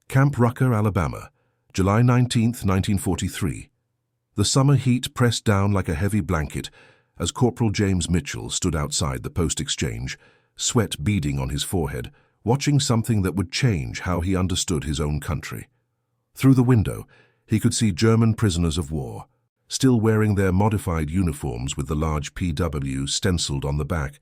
Camp Rucker, Alabama, July 19, 1943. The summer heat pressed down like a heavy blanket as Corporal James Mitchell stood outside the post exchange, sweat beading on his forehead, watching something that would change how he understood his own country. Through the window, he could see German prisoners of war, still wearing their modified uniforms with the large POWs stenciled on the back,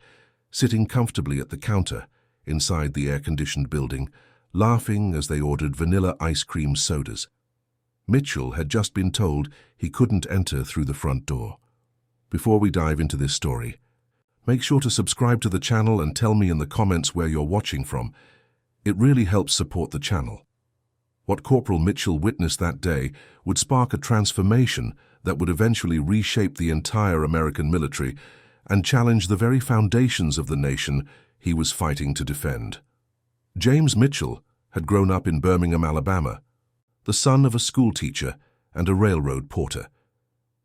sitting comfortably at the counter inside the air-conditioned building, laughing as they ordered vanilla ice cream sodas. Mitchell had just been told he couldn't enter through the front door. Before we dive into this story, make sure to subscribe to the channel and tell me in the comments where you're watching from. It really helps support the channel. What Corporal Mitchell witnessed that day would spark a transformation that would eventually reshape the entire American military and challenge the very foundations of the nation he was fighting to defend. James Mitchell had grown up in Birmingham, Alabama, the son of a schoolteacher and a railroad porter.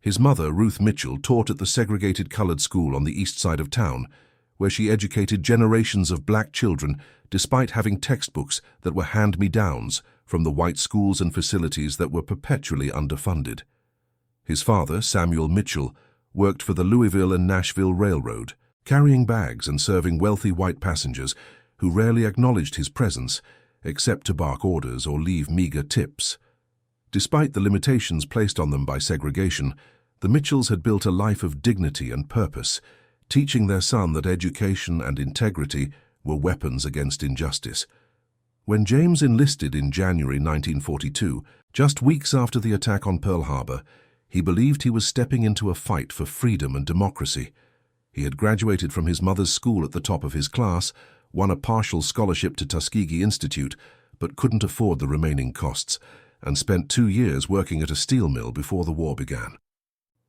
His mother, Ruth Mitchell, taught at the segregated colored school on the east side of town, where she educated generations of black children despite having textbooks that were hand-me-downs from the white schools and facilities that were perpetually underfunded. His father, Samuel Mitchell, worked for the Louisville and Nashville Railroad, carrying bags and serving wealthy white passengers who rarely acknowledged his presence except to bark orders or leave meager tips. Despite the limitations placed on them by segregation, the Mitchells had built a life of dignity and purpose, teaching their son that education and integrity were weapons against injustice. When James enlisted in January 1942, just weeks after the attack on Pearl Harbor, he believed he was stepping into a fight for freedom and democracy. He had graduated from his mother's school at the top of his class, won a partial scholarship to Tuskegee Institute, but couldn't afford the remaining costs, and spent 2 years working at a steel mill before the war began.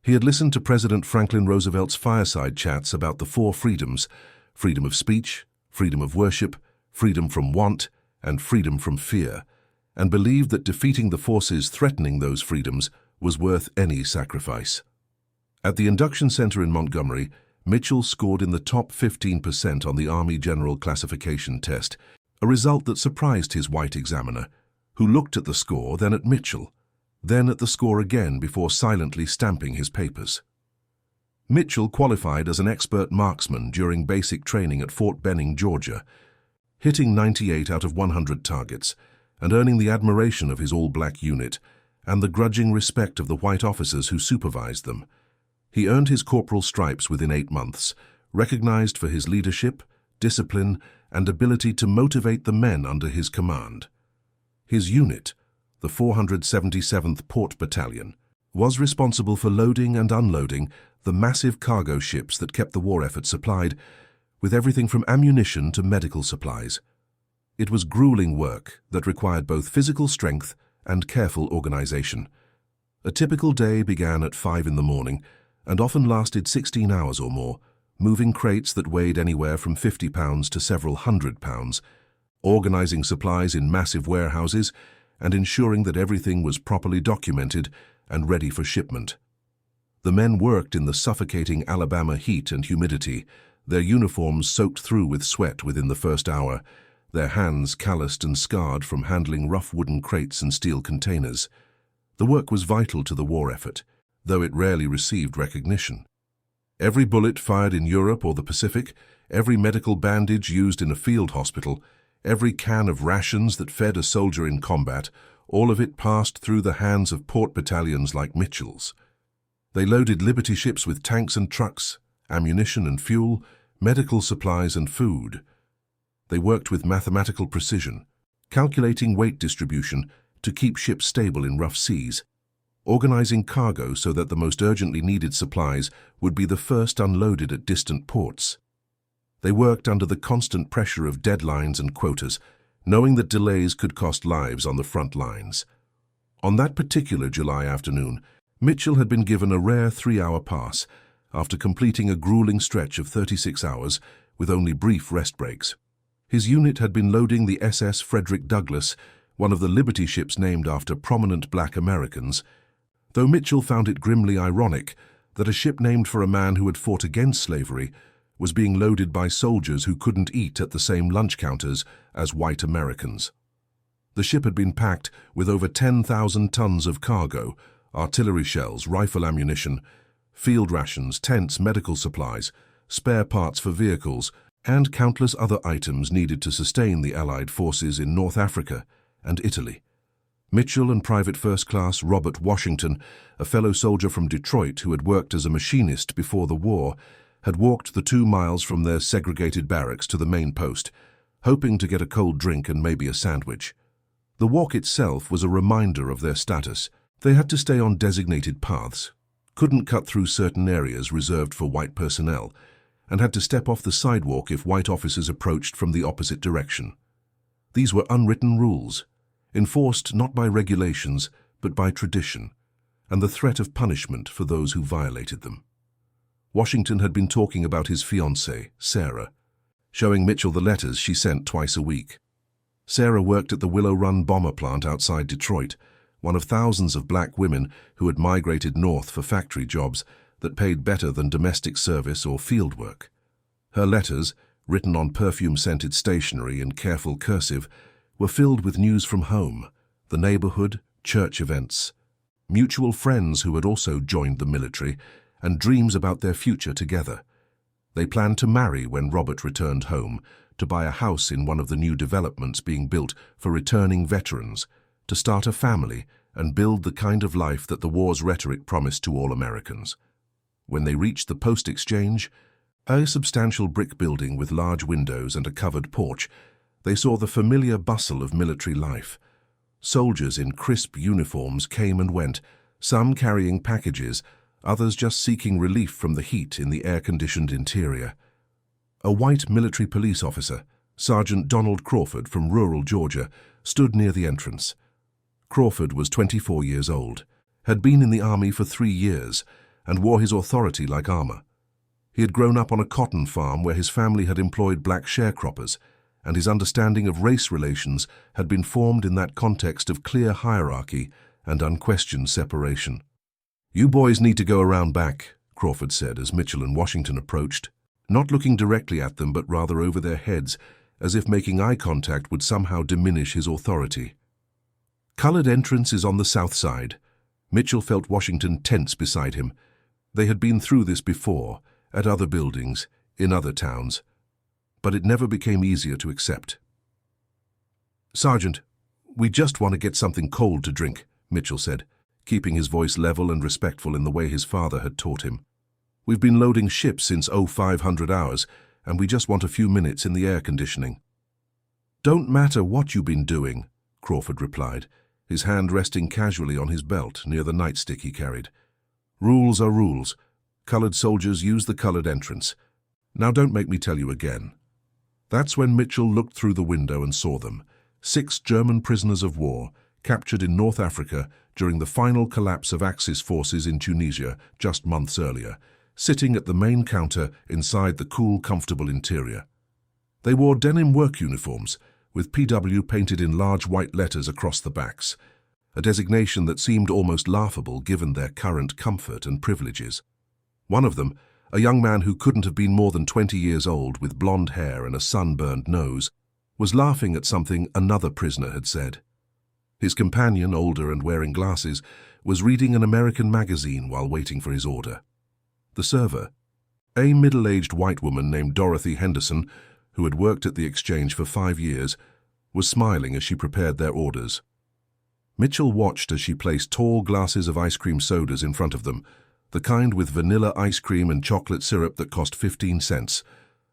He had listened to President Franklin Roosevelt's fireside chats about the 4 freedoms: freedom of speech, freedom of worship, freedom from want, and freedom from fear, and believed that defeating the forces threatening those freedoms was worth any sacrifice. At the induction center in Montgomery, Mitchell scored in the top 15% on the Army General Classification test, a result that surprised his white examiner, who looked at the score, then at Mitchell, then at the score again before silently stamping his papers. Mitchell qualified as an expert marksman during basic training at Fort Benning, Georgia, hitting 98 out of 100 targets and earning the admiration of his all-black unit and the grudging respect of the white officers who supervised them. He earned his corporal stripes within 8 months, recognized for his leadership, discipline, and ability to motivate the men under his command. His unit, the 477th Port Battalion, was responsible for loading and unloading the massive cargo ships that kept the war effort supplied, with everything from ammunition to medical supplies. It was grueling work that required both physical strength and careful organization. A typical day began at 5 in the morning and often lasted 16 hours or more, moving crates that weighed anywhere from 50 pounds to several hundred pounds, organizing supplies in massive warehouses, and ensuring that everything was properly documented and ready for shipment. The men worked in the suffocating Alabama heat and humidity, their uniforms soaked through with sweat within the first hour, their hands calloused and scarred from handling rough wooden crates and steel containers. The work was vital to the war effort, though it rarely received recognition. Every bullet fired in Europe or the Pacific, every medical bandage used in a field hospital, every can of rations that fed a soldier in combat, all of it passed through the hands of port battalions like Mitchell's. They loaded Liberty ships with tanks and trucks, ammunition and fuel, medical supplies and food. They worked with mathematical precision, calculating weight distribution to keep ships stable in rough seas, organizing cargo so that the most urgently needed supplies would be the first unloaded at distant ports. They worked under the constant pressure of deadlines and quotas, knowing that delays could cost lives on the front lines. On that particular July afternoon, Mitchell had been given a rare 3-hour pass after completing a grueling stretch of 36 hours with only brief rest breaks. His unit had been loading the SS Frederick Douglass, one of the Liberty ships named after prominent black Americans, though Mitchell found it grimly ironic that a ship named for a man who had fought against slavery was being loaded by soldiers who couldn't eat at the same lunch counters as white Americans. The ship had been packed with over 10,000 tons of cargo, artillery shells, rifle ammunition, field rations, tents, medical supplies, spare parts for vehicles, and countless other items needed to sustain the Allied forces in North Africa and Italy. Mitchell and Private First Class Robert Washington, a fellow soldier from Detroit who had worked as a machinist before the war, had walked the 2 miles from their segregated barracks to the main post, hoping to get a cold drink and maybe a sandwich. The walk itself was a reminder of their status. They had to stay on designated paths, couldn't cut through certain areas reserved for white personnel, and had to step off the sidewalk if white officers approached from the opposite direction. These were unwritten rules, enforced not by regulations but by tradition, and the threat of punishment for those who violated them. Washington had been talking about his fiancée, Sarah, showing Mitchell the letters she sent twice a week. Sarah worked at the Willow Run bomber plant outside Detroit, one of thousands of black women who had migrated north for factory jobs that paid better than domestic service or field work. Her letters, written on perfume-scented stationery in careful cursive, were filled with news from home, the neighborhood, church events, mutual friends who had also joined the military, and dreams about their future together. They planned to marry when Robert returned home, to buy a house in one of the new developments being built for returning veterans, to start a family and build the kind of life that the war's rhetoric promised to all Americans. When they reached the post exchange, a substantial brick building with large windows and a covered porch, they saw the familiar bustle of military life. Soldiers in crisp uniforms came and went, some carrying packages, others just seeking relief from the heat in the air-conditioned interior. A white military police officer, Sergeant Donald Crawford from rural Georgia, stood near the entrance. Crawford was 24 years old, had been in the Army for 3 years, and wore his authority like armor. He had grown up on a cotton farm where his family had employed black sharecroppers, and his understanding of race relations had been formed in that context of clear hierarchy and unquestioned separation. "You boys need to go around back," Crawford said as Mitchell and Washington approached, not looking directly at them but rather over their heads, as if making eye contact would somehow diminish his authority. "Colored entrance is on the south side." Mitchell felt Washington tense beside him. They had been through this before, at other buildings, in other towns, but it never became easier to accept. "Sergeant, we just want to get something cold to drink," Mitchell said, keeping his voice level and respectful in the way his father had taught him. "We've been loading ships since 0500 hours, and we just want a few minutes in the air conditioning." "Don't matter what you've been doing," Crawford replied, his hand resting casually on his belt near the nightstick he carried. "Rules are rules. Colored soldiers use the colored entrance. Now don't make me tell you again." That's when Mitchell looked through the window and saw them, 6 German prisoners of war, captured in North Africa during the final collapse of Axis forces in Tunisia just months earlier, sitting at the main counter inside the cool, comfortable interior. They wore denim work uniforms, with PW painted in large white letters across the backs, a designation that seemed almost laughable given their current comfort and privileges. One of them, a young man who couldn't have been more than 20 years old with blonde hair and a sunburned nose, was laughing at something another prisoner had said. His companion, older and wearing glasses, was reading an American magazine while waiting for his order. The server, a middle-aged white woman named Dorothy Henderson, who had worked at the exchange for 5 years, was smiling as she prepared their orders. Mitchell watched as she placed tall glasses of ice cream sodas in front of them, the kind with vanilla ice cream and chocolate syrup that cost 15 cents,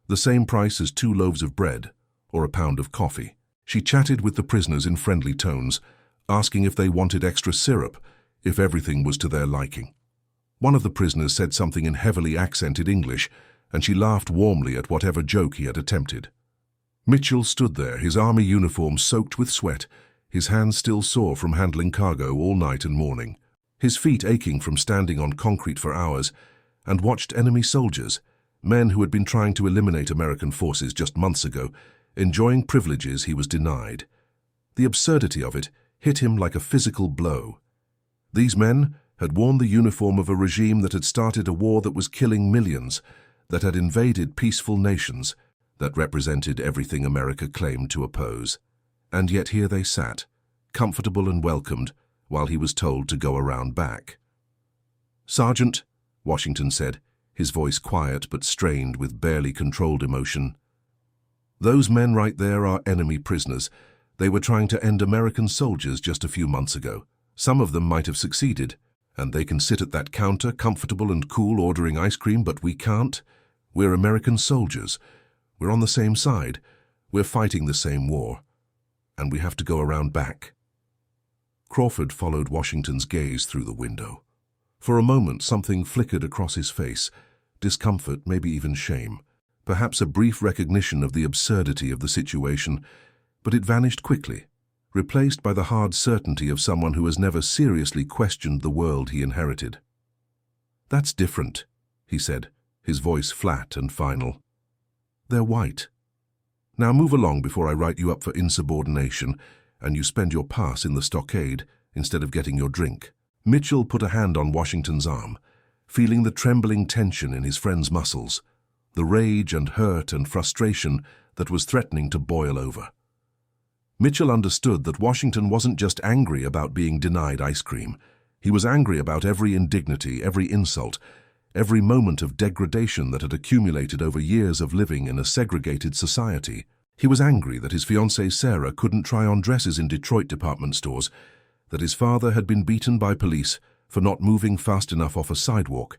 the same price as 2 loaves of bread or a pound of coffee. She chatted with the prisoners in friendly tones, asking if they wanted extra syrup, if everything was to their liking. One of the prisoners said something in heavily accented English, and she laughed warmly at whatever joke he had attempted. Mitchell stood there, his army uniform soaked with sweat, his hands still sore from handling cargo all night and morning, his feet aching from standing on concrete for hours, and watched enemy soldiers, men who had been trying to eliminate American forces just months ago, enjoying privileges he was denied. The absurdity of it hit him like a physical blow. These men had worn the uniform of a regime that had started a war that was killing millions, that had invaded peaceful nations, that represented everything America claimed to oppose. And yet here they sat, comfortable and welcomed, while he was told to go around back. "Sergeant," Washington said, his voice quiet but strained with barely controlled emotion. "Those men right there are enemy prisoners. They were trying to end American soldiers just a few months ago. Some of them might have succeeded, and they can sit at that counter, comfortable and cool, ordering ice cream, but we can't. We're American soldiers. We're on the same side. We're fighting the same war. And we have to go around back." Crawford followed Washington's gaze through the window. For a moment, something flickered across his face, discomfort, maybe even shame, perhaps a brief recognition of the absurdity of the situation, but it vanished quickly, replaced by the hard certainty of someone who has never seriously questioned the world he inherited. "That's different," he said, his voice flat and final. "They're white. Now move along before I write you up for insubordination and you spend your pass in the stockade instead of getting your drink." Mitchell put a hand on Washington's arm, feeling the trembling tension in his friend's muscles, the rage and hurt and frustration that was threatening to boil over. Mitchell understood that Washington wasn't just angry about being denied ice cream. He was angry about every indignity, every insult, every moment of degradation that had accumulated over years of living in a segregated society. He was angry that his fiancée Sarah couldn't try on dresses in Detroit department stores, that his father had been beaten by police for not moving fast enough off a sidewalk,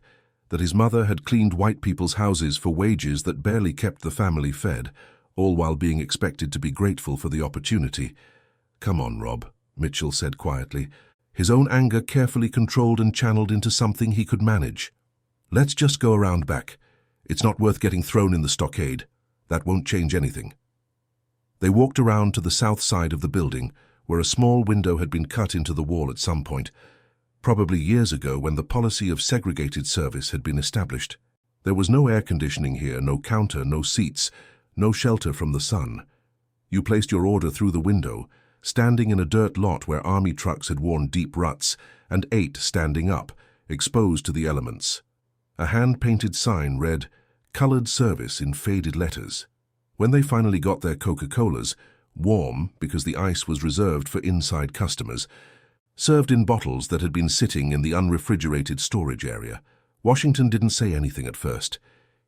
that his mother had cleaned white people's houses for wages that barely kept the family fed, all while being expected to be grateful for the opportunity. "Come on, Rob," Mitchell said quietly, his own anger carefully controlled and channeled into something he could manage. "Let's just go around back. It's not worth getting thrown in the stockade. That won't change anything." They walked around to the south side of the building, where a small window had been cut into the wall at some point, probably years ago when the policy of segregated service had been established. There was no air conditioning here, no counter, no seats, no shelter from the sun. You placed your order through the window, standing in a dirt lot where army trucks had worn deep ruts, and ate standing up, exposed to the elements. A hand-painted sign read, "Colored Service," in faded letters. When they finally got their Coca-Colas, warm because the ice was reserved for inside customers, served in bottles that had been sitting in the unrefrigerated storage area, Washington didn't say anything at first.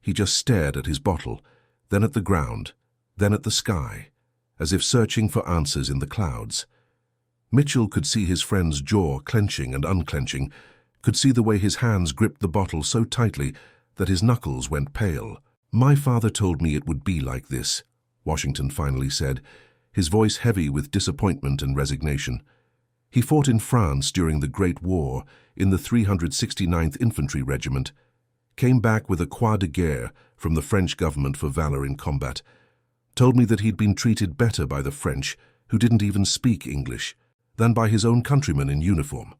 He just stared at his bottle, then at the ground, then at the sky, as if searching for answers in the clouds. Mitchell could see his friend's jaw clenching and unclenching, could see the way his hands gripped the bottle so tightly that his knuckles went pale. "My father told me it would be like this," Washington finally said, his voice heavy with disappointment and resignation. "He fought in France during the Great War in the 369th Infantry Regiment, came back with a Croix de Guerre from the French government for valor in combat, told me that he'd been treated better by the French, who didn't even speak English, than by his own countrymen in uniform.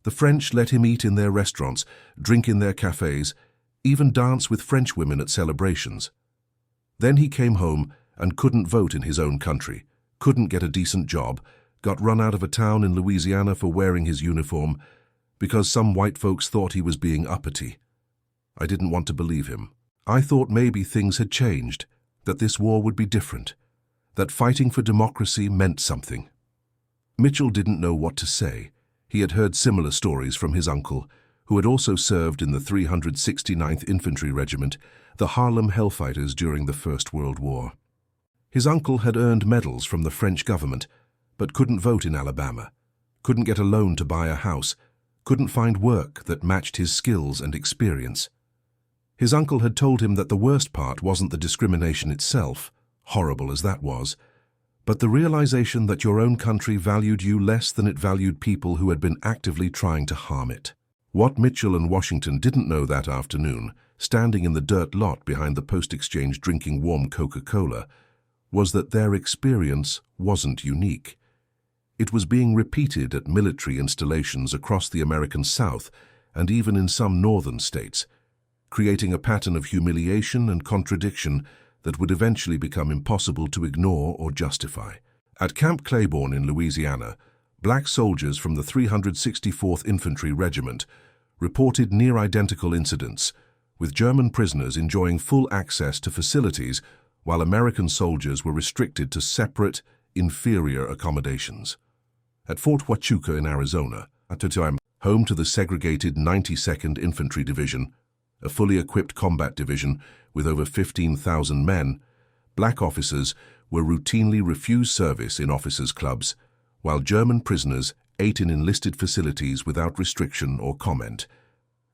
The French let him eat in their restaurants, drink in their cafes, even dance with French women at celebrations. Then he came home and couldn't vote in his own country, couldn't get a decent job, got run out of a town in Louisiana for wearing his uniform, because some white folks thought he was being uppity. I didn't want to believe him. I thought maybe things had changed, that this war would be different, that fighting for democracy meant something." Mitchell didn't know what to say. He had heard similar stories from his uncle, who had also served in the 369th Infantry Regiment, the Harlem Hellfighters during the First World War. His uncle had earned medals from the French government, but couldn't vote in Alabama, couldn't get a loan to buy a house, couldn't find work that matched his skills and experience. His uncle had told him that the worst part wasn't the discrimination itself, horrible as that was, but the realization that your own country valued you less than it valued people who had been actively trying to harm it. What Mitchell and Washington didn't know that afternoon, standing in the dirt lot behind the post exchange drinking warm Coca-Cola, was that their experience wasn't unique. It was being repeated at military installations across the American South and even in some northern states, creating a pattern of humiliation and contradiction that would eventually become impossible to ignore or justify. At Camp Claiborne in Louisiana, black soldiers from the 364th Infantry Regiment reported near-identical incidents, with German prisoners enjoying full access to facilities while American soldiers were restricted to separate, inferior accommodations. At Fort Huachuca in Arizona, at the time home to the segregated 92nd Infantry Division, a fully equipped combat division with over 15,000 men, black officers were routinely refused service in officers' clubs, while German prisoners ate in enlisted facilities without restriction or comment.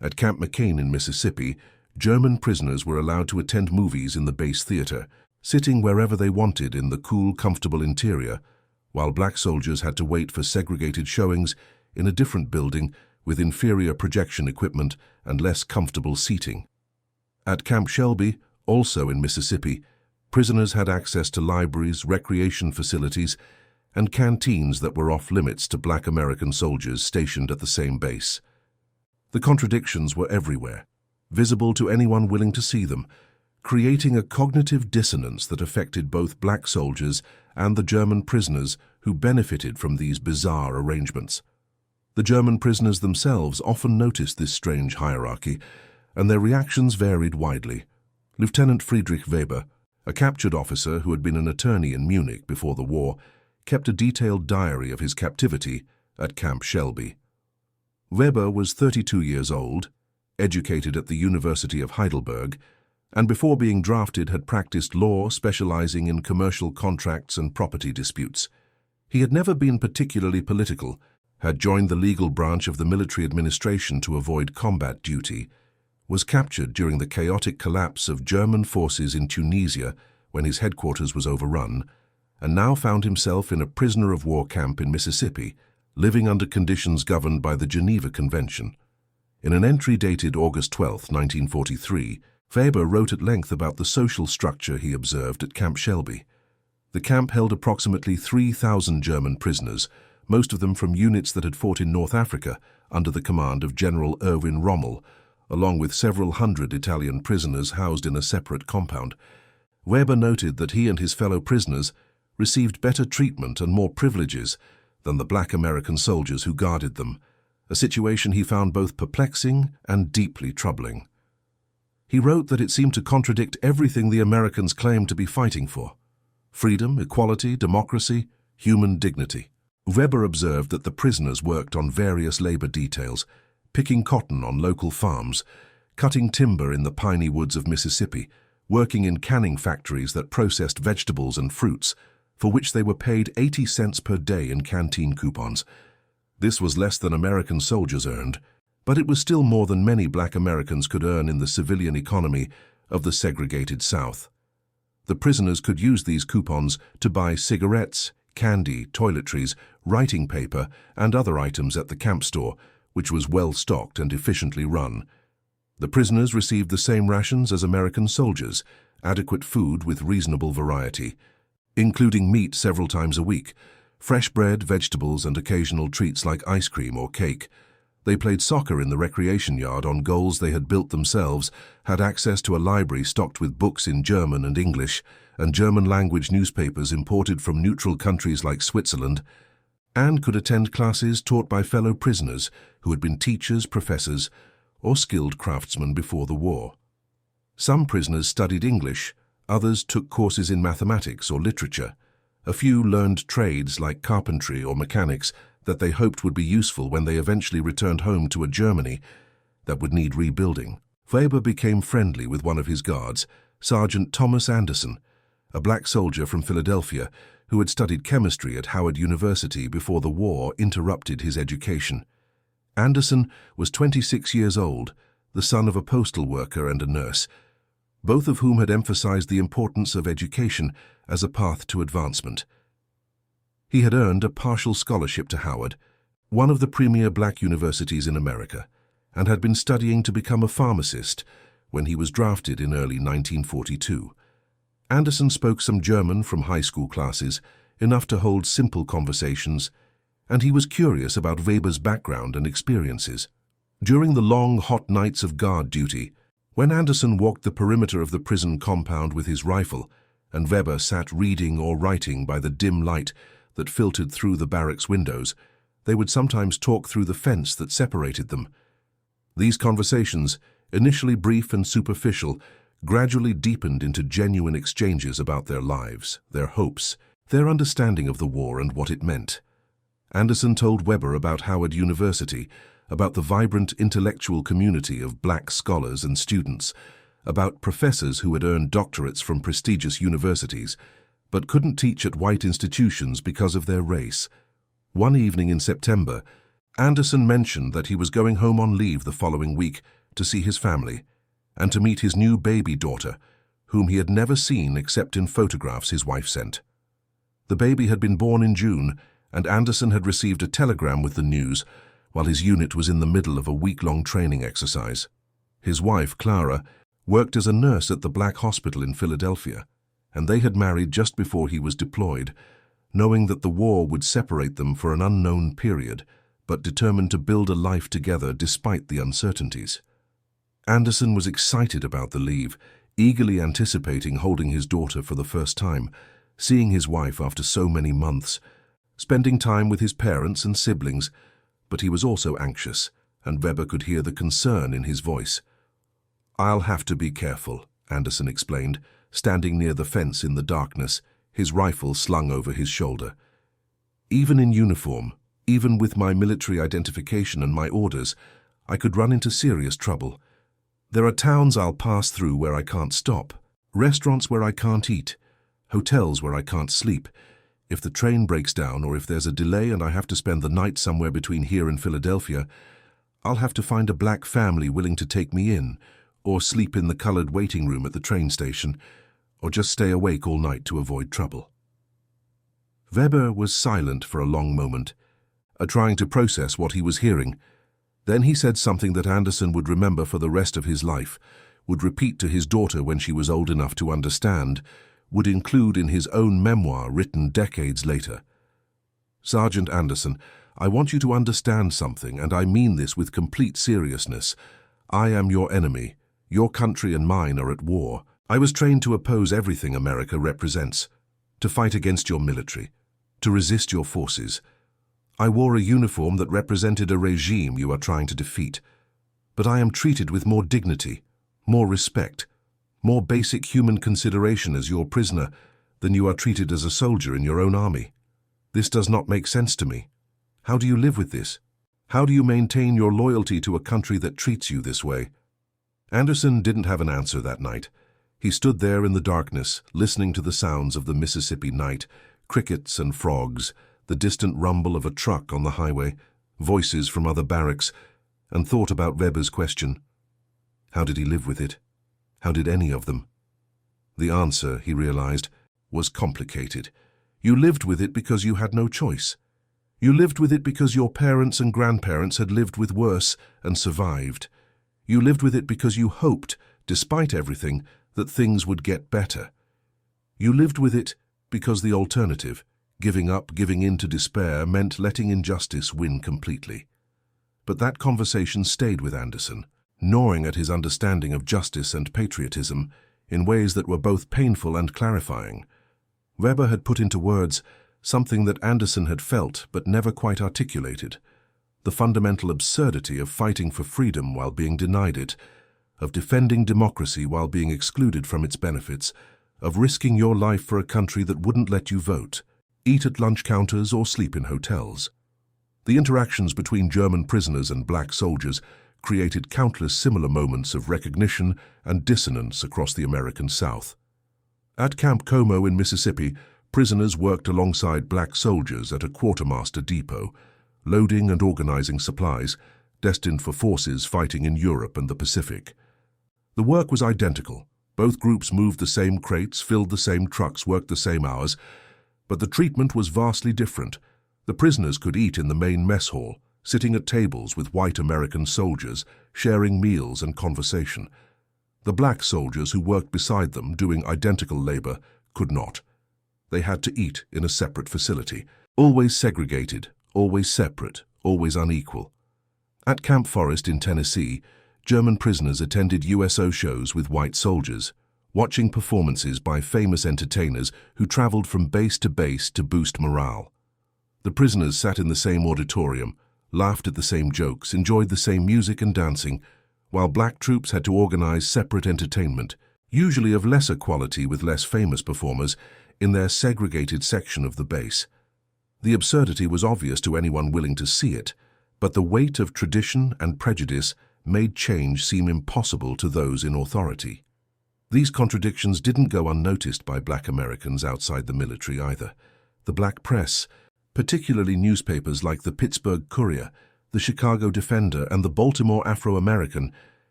At Camp McCain in Mississippi, German prisoners were allowed to attend movies in the base theater, sitting wherever they wanted in the cool, comfortable interior, while black soldiers had to wait for segregated showings in a different building with inferior projection equipment and less comfortable seating. At Camp Shelby, also in Mississippi, prisoners had access to libraries, recreation facilities, and canteens that were off-limits to black American soldiers stationed at the same base. The contradictions were everywhere, visible to anyone willing to see them, creating a cognitive dissonance that affected both black soldiers and the German prisoners who benefited from these bizarre arrangements. The German prisoners themselves often noticed this strange hierarchy, and their reactions varied widely. Lieutenant Friedrich Weber, a captured officer who had been an attorney in Munich before the war, kept a detailed diary of his captivity at Camp Shelby. Weber was 32 years old, educated at the University of Heidelberg, and before being drafted had practiced law specializing in commercial contracts and property disputes. He had never been particularly political, had joined the legal branch of the military administration to avoid combat duty, was captured during the chaotic collapse of German forces in Tunisia when his headquarters was overrun, and now found himself in a prisoner of war camp in Mississippi, living under conditions governed by the Geneva Convention. In an entry dated August 12, 1943, Weber wrote at length about the social structure he observed at Camp Shelby. The camp held approximately 3,000 German prisoners, most of them from units that had fought in North Africa under the command of General Erwin Rommel, along with several hundred Italian prisoners housed in a separate compound. Weber noted that he and his fellow prisoners received better treatment and more privileges than the black American soldiers who guarded them, a situation he found both perplexing and deeply troubling. He wrote that it seemed to contradict everything the Americans claimed to be fighting for: freedom, equality, democracy, human dignity. Weber observed that the prisoners worked on various labor details, picking cotton on local farms, cutting timber in the piney woods of Mississippi, working in canning factories that processed vegetables and fruits, for which they were paid 80 cents per day in canteen coupons. This was less than American soldiers earned, but it was still more than many black Americans could earn in the civilian economy of the segregated South. The prisoners could use these coupons to buy cigarettes, candy, toiletries, writing paper, and other items at the camp store, which was well stocked and efficiently run. The prisoners received the same rations as American soldiers, adequate food with reasonable variety, including meat several times a week, fresh bread, vegetables, and occasional treats like ice cream or cake. They played soccer in the recreation yard on goals they had built themselves, had access to a library stocked with books in German and English, and German-language newspapers imported from neutral countries like Switzerland, and could attend classes taught by fellow prisoners who had been teachers, professors, or skilled craftsmen before the war. Some prisoners studied English, others took courses in mathematics or literature. A few learned trades like carpentry or mechanics that they hoped would be useful when they eventually returned home to a Germany that would need rebuilding. Weber became friendly with one of his guards, Sergeant Thomas Anderson, a black soldier from Philadelphia who had studied chemistry at Howard University before the war interrupted his education. Anderson was 26 years old, the son of a postal worker and a nurse, both of whom had emphasized the importance of education as a path to advancement. He had earned a partial scholarship to Howard, one of the premier black universities in America, and had been studying to become a pharmacist when he was drafted in early 1942. Anderson spoke some German from high school classes, enough to hold simple conversations, and he was curious about Weber's background and experiences. During the long, hot nights of guard duty, when Anderson walked the perimeter of the prison compound with his rifle, and Weber sat reading or writing by the dim light that filtered through the barracks windows, they would sometimes talk through the fence that separated them. These conversations, initially brief and superficial, gradually deepened into genuine exchanges about their lives, their hopes, their understanding of the war and what it meant. Anderson told Weber about Howard University, about the vibrant intellectual community of black scholars and students, about professors who had earned doctorates from prestigious universities, but couldn't teach at white institutions because of their race. One evening in September, Anderson mentioned that he was going home on leave the following week to see his family and to meet his new baby daughter, whom he had never seen except in photographs his wife sent. The baby had been born in June, and Anderson had received a telegram with the news while his unit was in the middle of a week-long training exercise. His wife, Clara, worked as a nurse at the Black Hospital in Philadelphia, and they had married just before he was deployed, knowing that the war would separate them for an unknown period, but determined to build a life together despite the uncertainties. Anderson was excited about the leave, eagerly anticipating holding his daughter for the first time, seeing his wife after so many months, spending time with his parents and siblings, but he was also anxious, and Weber could hear the concern in his voice. "I'll have to be careful," Anderson explained, standing near the fence in the darkness, his rifle slung over his shoulder. "Even in uniform, even with my military identification and my orders, I could run into serious trouble. There are towns I'll pass through where I can't stop, restaurants where I can't eat, hotels where I can't sleep. If the train breaks down or if there's a delay and I have to spend the night somewhere between here and Philadelphia, I'll have to find a black family willing to take me in, or sleep in the colored waiting room at the train station, or just stay awake all night to avoid trouble." Weber was silent for a long moment, trying to process what he was hearing. Then he said something that Anderson would remember for the rest of his life, would repeat to his daughter when she was old enough to understand, would include in his own memoir written decades later. "Sergeant Anderson, I want you to understand something, and I mean this with complete seriousness. I am your enemy. Your country and mine are at war. I was trained to oppose everything America represents, to fight against your military, to resist your forces. I wore a uniform that represented a regime you are trying to defeat. But I am treated with more dignity, more respect, more basic human consideration as your prisoner than you are treated as a soldier in your own army. This does not make sense to me. How do you live with this? How do you maintain your loyalty to a country that treats you this way?" Anderson didn't have an answer that night. He stood there in the darkness, listening to the sounds of the Mississippi night, crickets and frogs, the distant rumble of a truck on the highway, voices from other barracks, and thought about Weber's question. How did he live with it? How did any of them? The answer, he realized, was complicated. You lived with it because you had no choice. You lived with it because your parents and grandparents had lived with worse and survived. You lived with it because you hoped, despite everything, that things would get better. You lived with it because the alternative, giving up, giving in to despair, meant letting injustice win completely. But that conversation stayed with Anderson, gnawing at his understanding of justice and patriotism in ways that were both painful and clarifying. Weber had put into words something that Anderson had felt but never quite articulated, the fundamental absurdity of fighting for freedom while being denied it, of defending democracy while being excluded from its benefits, of risking your life for a country that wouldn't let you vote, eat at lunch counters or sleep in hotels. The interactions between German prisoners and black soldiers created countless similar moments of recognition and dissonance across the American South. At Camp Como in Mississippi, prisoners worked alongside black soldiers at a quartermaster depot, loading and organizing supplies destined for forces fighting in Europe and the Pacific. The work was identical. Both groups moved the same crates, filled the same trucks, worked the same hours, but the treatment was vastly different. The prisoners could eat in the main mess hall, sitting at tables with white American soldiers, sharing meals and conversation. The black soldiers who worked beside them, doing identical labor, could not. They had to eat in a separate facility, always segregated, always separate, always unequal. At Camp Forest in Tennessee, German prisoners attended USO shows with white soldiers, watching performances by famous entertainers who traveled from base to boost morale. The prisoners sat in the same auditorium, laughed at the same jokes, enjoyed the same music and dancing, while black troops had to organize separate entertainment, usually of lesser quality with less famous performers, in their segregated section of the base. The absurdity was obvious to anyone willing to see it, but the weight of tradition and prejudice made change seem impossible to those in authority. These contradictions didn't go unnoticed by Black Americans outside the military either. The black press, particularly newspapers like the Pittsburgh Courier, the Chicago Defender, and the Baltimore Afro-American,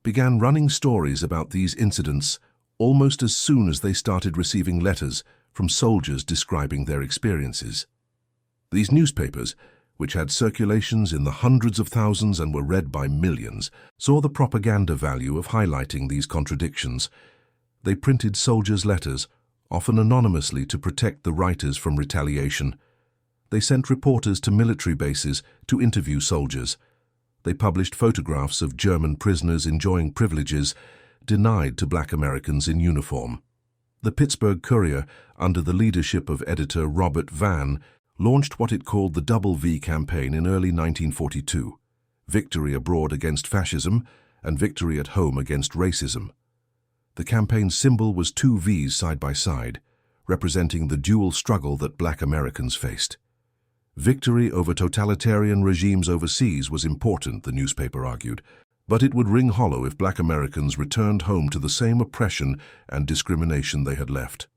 began running stories about these incidents almost as soon as they started receiving letters from soldiers describing their experiences. These newspapers, which had circulations in the hundreds of thousands and were read by millions, saw the propaganda value of highlighting these contradictions. They printed soldiers' letters, often anonymously, to protect the writers from retaliation. They sent reporters to military bases to interview soldiers. They published photographs of German prisoners enjoying privileges denied to Black Americans in uniform. The Pittsburgh Courier, under the leadership of editor Robert Vann, launched what it called the Double V campaign in early 1942, Victory Abroad Against Fascism and Victory at Home Against Racism. The campaign's symbol was two V's side by side, representing the dual struggle that Black Americans faced. Victory over totalitarian regimes overseas was important, the newspaper argued, but it would ring hollow if Black Americans returned home to the same oppression and discrimination they had left.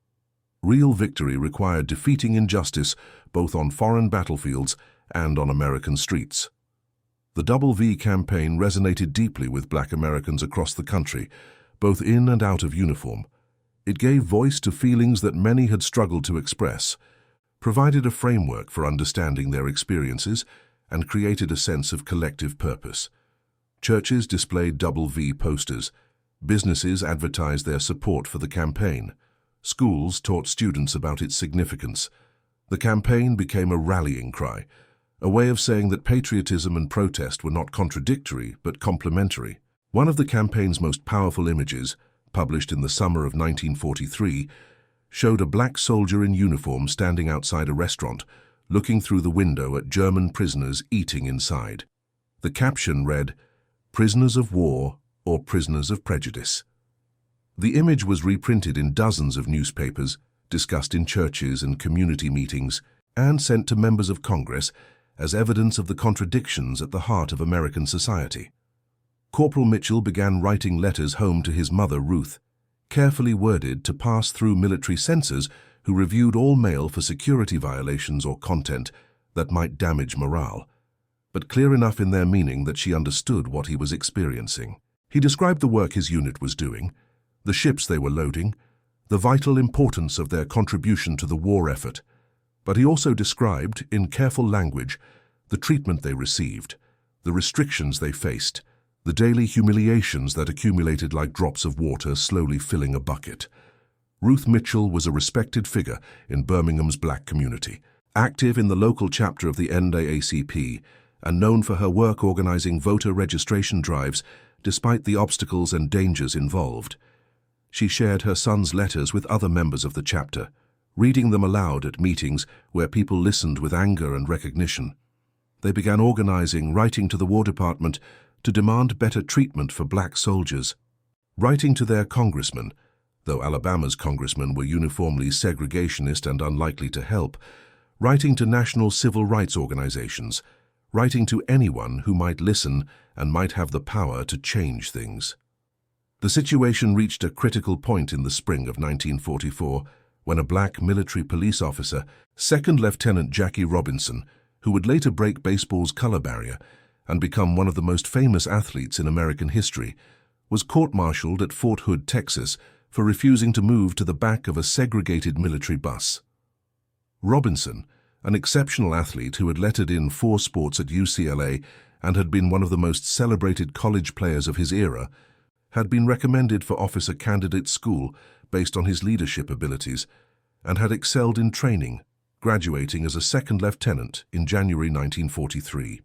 Real victory required defeating injustice both on foreign battlefields and on American streets. The Double V campaign resonated deeply with Black Americans across the country, both in and out of uniform. It gave voice to feelings that many had struggled to express, provided a framework for understanding their experiences, and created a sense of collective purpose. Churches displayed Double V posters. Businesses advertised their support for the campaign. Schools taught students about its significance. The campaign became a rallying cry, a way of saying that patriotism and protest were not contradictory but complementary. One of the campaign's most powerful images, published in the summer of 1943, showed a black soldier in uniform standing outside a restaurant, looking through the window at German prisoners eating inside. The caption read, "Prisoners of War or Prisoners of Prejudice." The image was reprinted in dozens of newspapers, discussed in churches and community meetings, and sent to members of Congress as evidence of the contradictions at the heart of American society. Corporal Mitchell began writing letters home to his mother, Ruth, carefully worded to pass through military censors who reviewed all mail for security violations or content that might damage morale, but clear enough in their meaning that she understood what he was experiencing. He described the work his unit was doing, the ships they were loading, the vital importance of their contribution to the war effort, but he also described, in careful language, the treatment they received, the restrictions they faced, the daily humiliations that accumulated like drops of water slowly filling a bucket. Ruth Mitchell was a respected figure in Birmingham's black community, active in the local chapter of the NAACP, and known for her work organizing voter registration drives despite the obstacles and dangers involved. She shared her son's letters with other members of the chapter, reading them aloud at meetings where people listened with anger and recognition. They began organizing, writing to the War Department to demand better treatment for black soldiers, writing to their congressmen, though Alabama's congressmen were uniformly segregationist and unlikely to help, writing to national civil rights organizations, writing to anyone who might listen and might have the power to change things. The situation reached a critical point in the spring of 1944 when a black military police officer, Second Lieutenant Jackie Robinson, who would later break baseball's color barrier and become one of the most famous athletes in American history, was court-martialed at Fort Hood, Texas, for refusing to move to the back of a segregated military bus. Robinson, an exceptional athlete who had lettered in 4 sports at UCLA and had been one of the most celebrated college players of his era, had been recommended for officer candidate school based on his leadership abilities and had excelled in training, graduating as a second lieutenant in January 1943.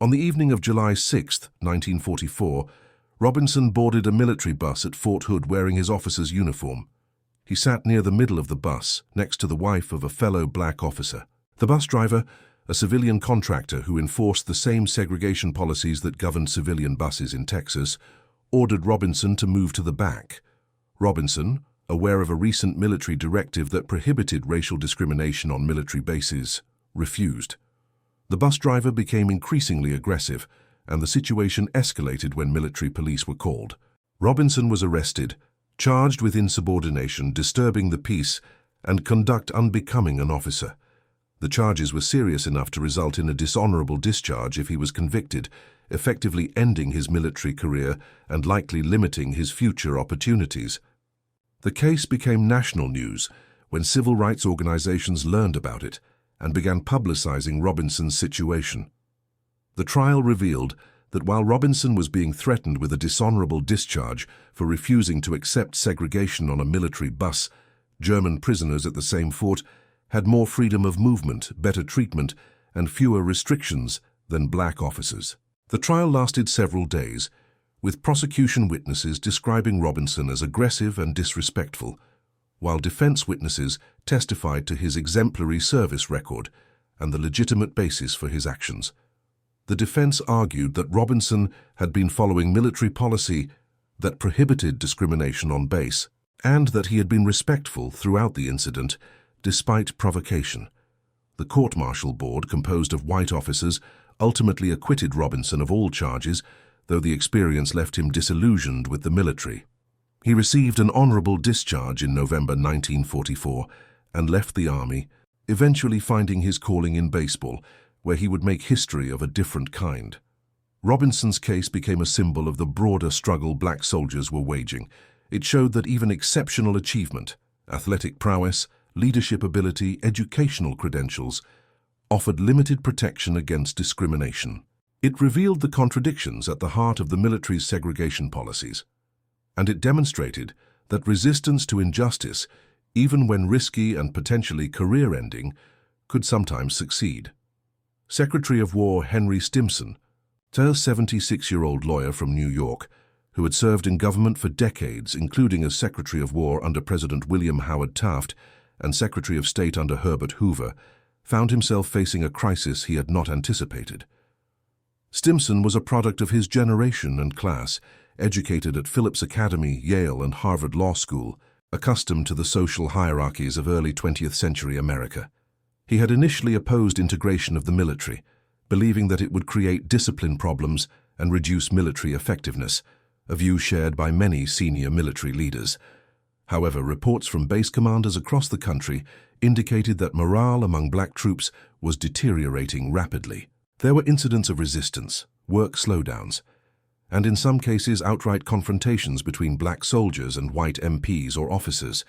On the evening of July 6, 1944, Robinson boarded a military bus at Fort Hood wearing his officer's uniform. He sat near the middle of the bus, next to the wife of a fellow black officer. The bus driver, a civilian contractor who enforced the same segregation policies that governed civilian buses in Texas, ordered Robinson to move to the back. Robinson, aware of a recent military directive that prohibited racial discrimination on military bases, refused. The bus driver became increasingly aggressive, and the situation escalated when military police were called. Robinson was arrested, charged with insubordination, disturbing the peace, and conduct unbecoming an officer. The charges were serious enough to result in a dishonorable discharge if he was convicted, effectively ending his military career and likely limiting his future opportunities. The case became national news when civil rights organizations learned about it and began publicizing Robinson's situation. The trial revealed that while Robinson was being threatened with a dishonorable discharge for refusing to accept segregation on a military bus, German prisoners at the same fort had more freedom of movement, better treatment, and fewer restrictions than black officers. The trial lasted several days, with prosecution witnesses describing Robinson as aggressive and disrespectful, while defense witnesses testified to his exemplary service record and the legitimate basis for his actions. The defense argued that Robinson had been following military policy that prohibited discrimination on base, and that he had been respectful throughout the incident, despite provocation. The court-martial board, composed of white officers, ultimately acquitted Robinson of all charges, though the experience left him disillusioned with the military. He received an honorable discharge in November 1944 and left the army, eventually finding his calling in baseball, where he would make history of a different kind. Robinson's case became a symbol of the broader struggle black soldiers were waging. It showed that even exceptional achievement, athletic prowess, leadership ability, educational credentials, offered limited protection against discrimination. It revealed the contradictions at the heart of the military's segregation policies, and it demonstrated that resistance to injustice, even when risky and potentially career-ending, could sometimes succeed. Secretary of War Henry Stimson, a 76-year-old lawyer from New York, who had served in government for decades, including as Secretary of War under President William Howard Taft and Secretary of State under Herbert Hoover, found himself facing a crisis he had not anticipated. Stimson was a product of his generation and class, educated at Phillips Academy, Yale, and Harvard Law School, accustomed to the social hierarchies of early 20th century America. He had initially opposed integration of the military, believing that it would create discipline problems and reduce military effectiveness, a view shared by many senior military leaders. However, reports from base commanders across the country indicated that morale among black troops was deteriorating rapidly. There were incidents of resistance, work slowdowns, and in some cases outright confrontations between black soldiers and white MPs or officers.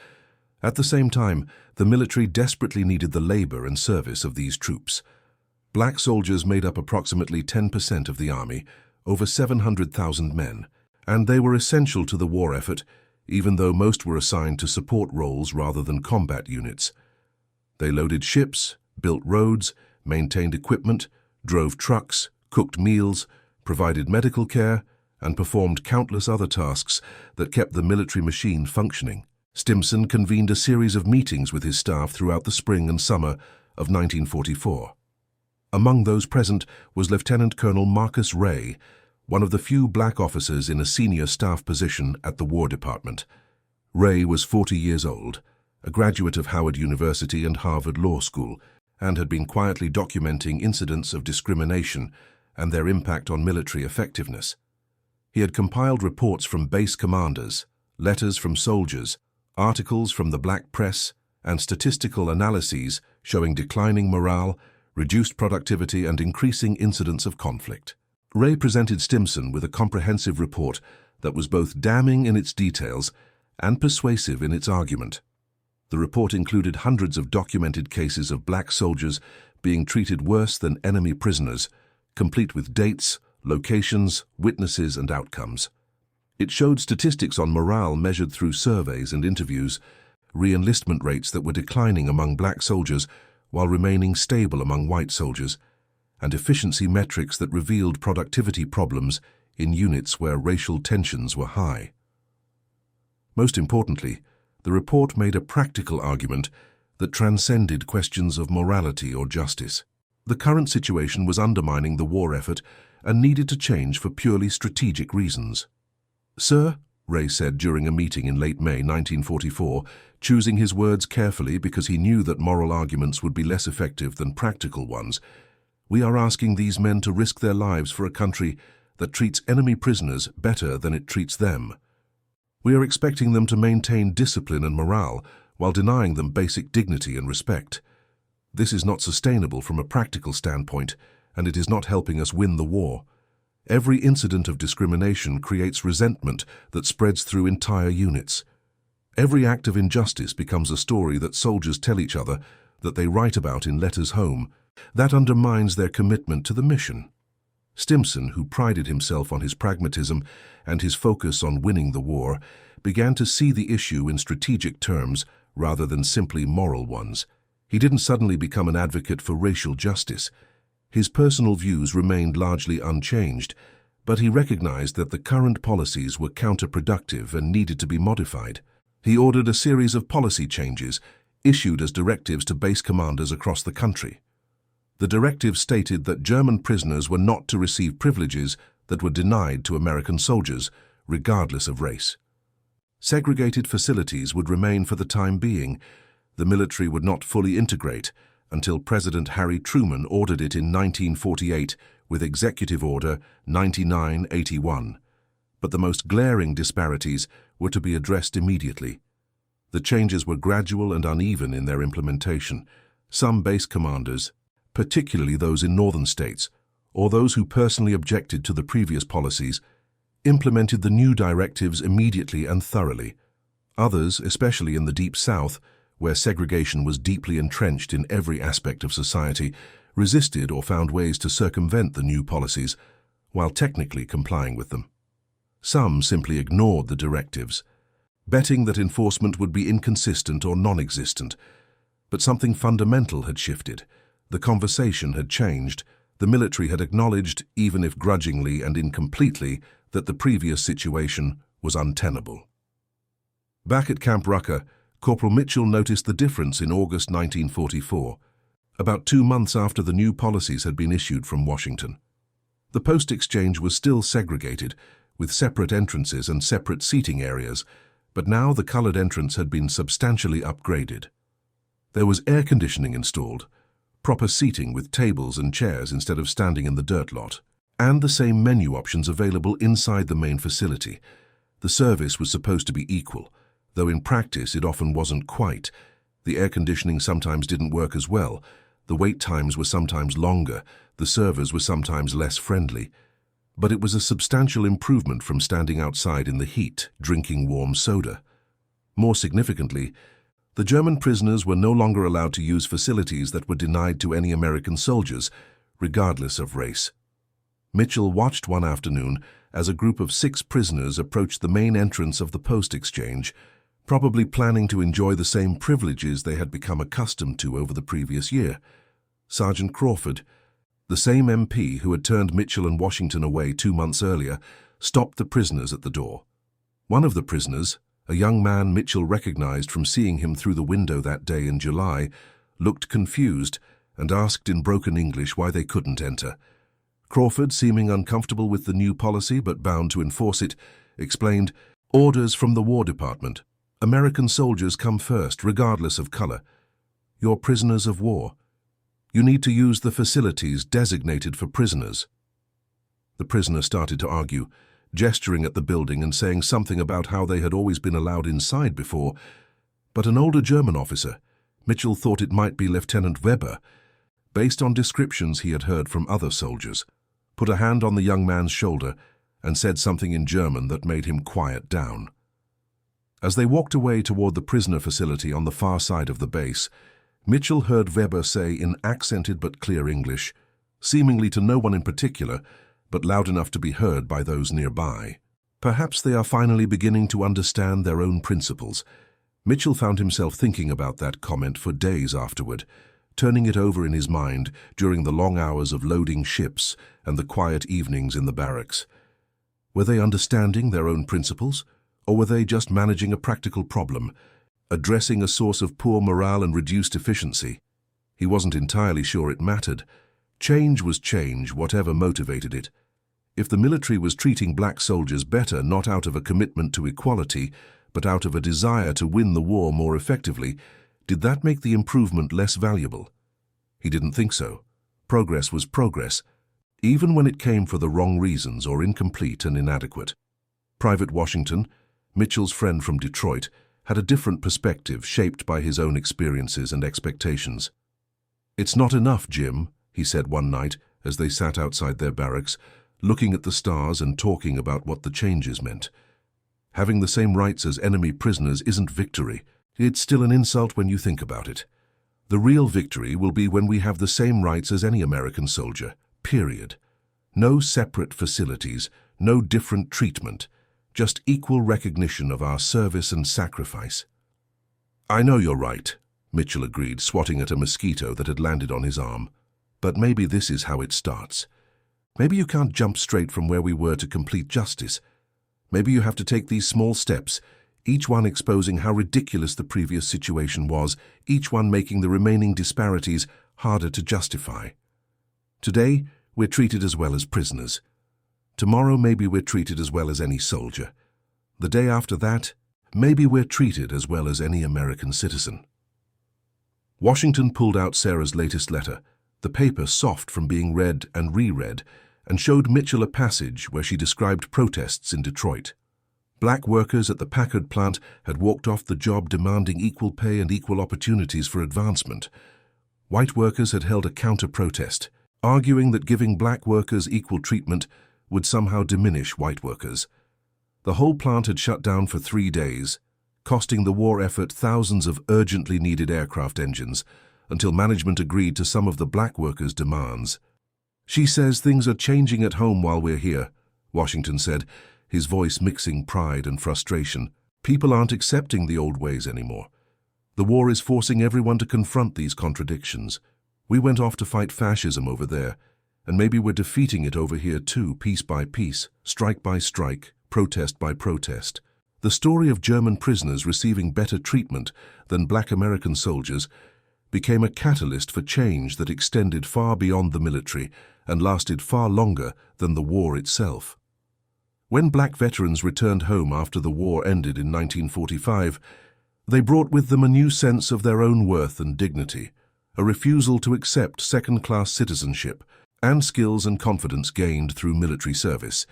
At the same time, the military desperately needed the labor and service of these troops. Black soldiers made up approximately 10% of the army, over 700,000 men, and they were essential to the war effort, even though most were assigned to support roles rather than combat units. They loaded ships, built roads, maintained equipment, drove trucks, cooked meals, provided medical care, and performed countless other tasks that kept the military machine functioning. Stimson convened a series of meetings with his staff throughout the spring and summer of 1944. Among those present was Lieutenant Colonel Marcus Ray, one of the few black officers in a senior staff position at the War Department. Ray was 40 years old, a graduate of Howard University and Harvard Law School, and had been quietly documenting incidents of discrimination and their impact on military effectiveness. He had compiled reports from base commanders, letters from soldiers, articles from the black press, and statistical analyses showing declining morale, reduced productivity, and increasing incidents of conflict. Ray presented Stimson with a comprehensive report that was both damning in its details and persuasive in its argument. The report included hundreds of documented cases of black soldiers being treated worse than enemy prisoners, complete with dates, locations, witnesses, and outcomes. It showed statistics on morale measured through surveys and interviews, re-enlistment rates that were declining among black soldiers while remaining stable among white soldiers, and efficiency metrics that revealed productivity problems in units where racial tensions were high. Most importantly, the report made a practical argument that transcended questions of morality or justice. The current situation was undermining the war effort and needed to change for purely strategic reasons. "Sir," Ray said during a meeting in late May 1944, choosing his words carefully because he knew that moral arguments would be less effective than practical ones. We are asking these men to risk their lives for a country that treats enemy prisoners better than it treats them. We are expecting them to maintain discipline and morale while denying them basic dignity and respect. This is not sustainable from a practical standpoint, and it is not helping us win the war. Every incident of discrimination creates resentment that spreads through entire units. Every act of injustice becomes a story that soldiers tell each other, that they write about in letters home. That undermines their commitment to the mission. Stimson, who prided himself on his pragmatism and his focus on winning the war, began to see the issue in strategic terms rather than simply moral ones. He didn't suddenly become an advocate for racial justice. His personal views remained largely unchanged, but he recognized that the current policies were counterproductive and needed to be modified. He ordered a series of policy changes, issued as directives to base commanders across the country. The directive stated that German prisoners were not to receive privileges that were denied to American soldiers, regardless of race. Segregated facilities would remain for the time being. The military would not fully integrate until President Harry Truman ordered it in 1948 with Executive Order 9981. But the most glaring disparities were to be addressed immediately. The changes were gradual and uneven in their implementation. Some base commanders, particularly those in northern states, or those who personally objected to the previous policies, implemented the new directives immediately and thoroughly. Others, especially in the Deep South, where segregation was deeply entrenched in every aspect of society, resisted or found ways to circumvent the new policies, while technically complying with them. Some simply ignored the directives, betting that enforcement would be inconsistent or non-existent. But something fundamental had shifted. The conversation had changed. The military had acknowledged, even if grudgingly and incompletely, that the previous situation was untenable. Back at Camp Rucker, Corporal Mitchell noticed the difference in August 1944, about 2 months after the new policies had been issued from Washington. The post exchange was still segregated, with separate entrances and separate seating areas, but now the colored entrance had been substantially upgraded. There was air conditioning installed, proper seating with tables and chairs instead of standing in the dirt lot, and the same menu options available inside the main facility. The service was supposed to be equal, though in practice it often wasn't quite. The air conditioning sometimes didn't work as well, the wait times were sometimes longer, the servers were sometimes less friendly. But it was a substantial improvement from standing outside in the heat, drinking warm soda. More significantly, the German prisoners were no longer allowed to use facilities that were denied to any American soldiers, regardless of race. Mitchell watched one afternoon as a group of 6 prisoners approached the main entrance of the post exchange, probably planning to enjoy the same privileges they had become accustomed to over the previous year. Sergeant Crawford, the same MP who had turned Mitchell and Washington away 2 months earlier, stopped the prisoners at the door. One of the prisoners, a young man Mitchell recognized from seeing him through the window that day in July, looked confused and asked in broken English why they couldn't enter. Crawford, seeming uncomfortable with the new policy but bound to enforce it, explained, "Orders from the War Department. American soldiers come first, regardless of color. You're prisoners of war. You need to use the facilities designated for prisoners." The prisoner started to argue, gesturing at the building and saying something about how they had always been allowed inside before. But an older German officer, Mitchell thought it might be Lieutenant Weber, based on descriptions he had heard from other soldiers, put a hand on the young man's shoulder and said something in German that made him quiet down. As they walked away toward the prisoner facility on the far side of the base, Mitchell heard Weber say in accented but clear English, seemingly to no one in particular, but loud enough to be heard by those nearby, "Perhaps they are finally beginning to understand their own principles." Mitchell found himself thinking about that comment for days afterward, turning it over in his mind during the long hours of loading ships and the quiet evenings in the barracks. Were they understanding their own principles? Or were they just managing a practical problem, addressing a source of poor morale and reduced efficiency? He wasn't entirely sure it mattered. Change was change, whatever motivated it. If the military was treating black soldiers better not out of a commitment to equality, but out of a desire to win the war more effectively, did that make the improvement less valuable? He didn't think so. Progress was progress, even when it came for the wrong reasons or incomplete and inadequate. Private Washington, Mitchell's friend from Detroit, had a different perspective shaped by his own experiences and expectations. "It's not enough, Jim," he said one night as they sat outside their barracks, looking at the stars and talking about what the changes meant. "Having the same rights as enemy prisoners isn't victory. It's still an insult when you think about it. The real victory will be when we have the same rights as any American soldier, period. No separate facilities, no different treatment, just equal recognition of our service and sacrifice." "I know you're right," Mitchell agreed, swatting at a mosquito that had landed on his arm. "But maybe this is how it starts. Maybe you can't jump straight from where we were to complete justice. Maybe you have to take these small steps, each one exposing how ridiculous the previous situation was, each one making the remaining disparities harder to justify. Today, we're treated as well as prisoners. Tomorrow, maybe we're treated as well as any soldier. The day after that, maybe we're treated as well as any American citizen." Washington pulled out Sarah's latest letter, the paper soft from being read and reread, and showed Mitchell a passage where she described protests in Detroit. Black workers at the Packard plant had walked off the job demanding equal pay and equal opportunities for advancement. White workers had held a counter-protest, arguing that giving black workers equal treatment would somehow diminish white workers. The whole plant had shut down for 3 days, costing the war effort thousands of urgently needed aircraft engines, until management agreed to some of the black workers' demands. "She says things are changing at home while we're here," Washington said, his voice mixing pride and frustration. "People aren't accepting the old ways anymore. The war is forcing everyone to confront these contradictions. We went off to fight fascism over there, and maybe we're defeating it over here too, piece by piece, strike by strike, protest by protest." The story of German prisoners receiving better treatment than black American soldiers became a catalyst for change that extended far beyond the military and lasted far longer than the war itself. When black veterans returned home after the war ended in 1945, they brought with them a new sense of their own worth and dignity, a refusal to accept second-class citizenship, and skills and confidence gained through military service.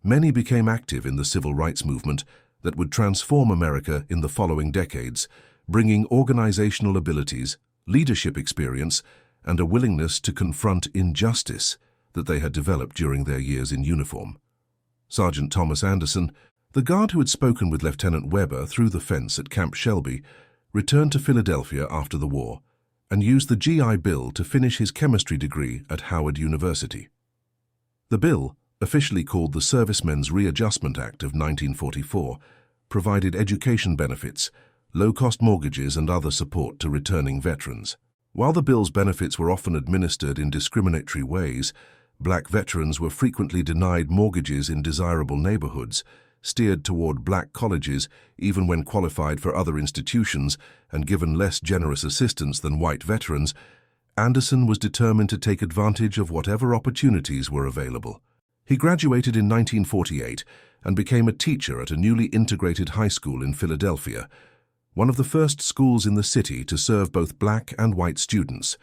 Many became active in the civil rights movement that would transform America in the following decades, bringing organizational abilities, leadership experience, and a willingness to confront injustice that they had developed during their years in uniform. Sergeant Thomas Anderson, the guard who had spoken with Lieutenant Weber through the fence at Camp Shelby, returned to Philadelphia after the war and used the GI Bill to finish his chemistry degree at Howard University. The bill, officially called the Servicemen's Readjustment Act of 1944, provided education benefits, low-cost mortgages, and other support to returning veterans. While the bill's benefits were often administered in discriminatory ways, black veterans were frequently denied mortgages in desirable neighborhoods, steered toward black colleges even when qualified for other institutions, and given less generous assistance than white veterans. Anderson was determined to take advantage of whatever opportunities were available. He graduated in 1948 and became a teacher at a newly integrated high school in Philadelphia, one of the first schools in the city to serve both black and white students.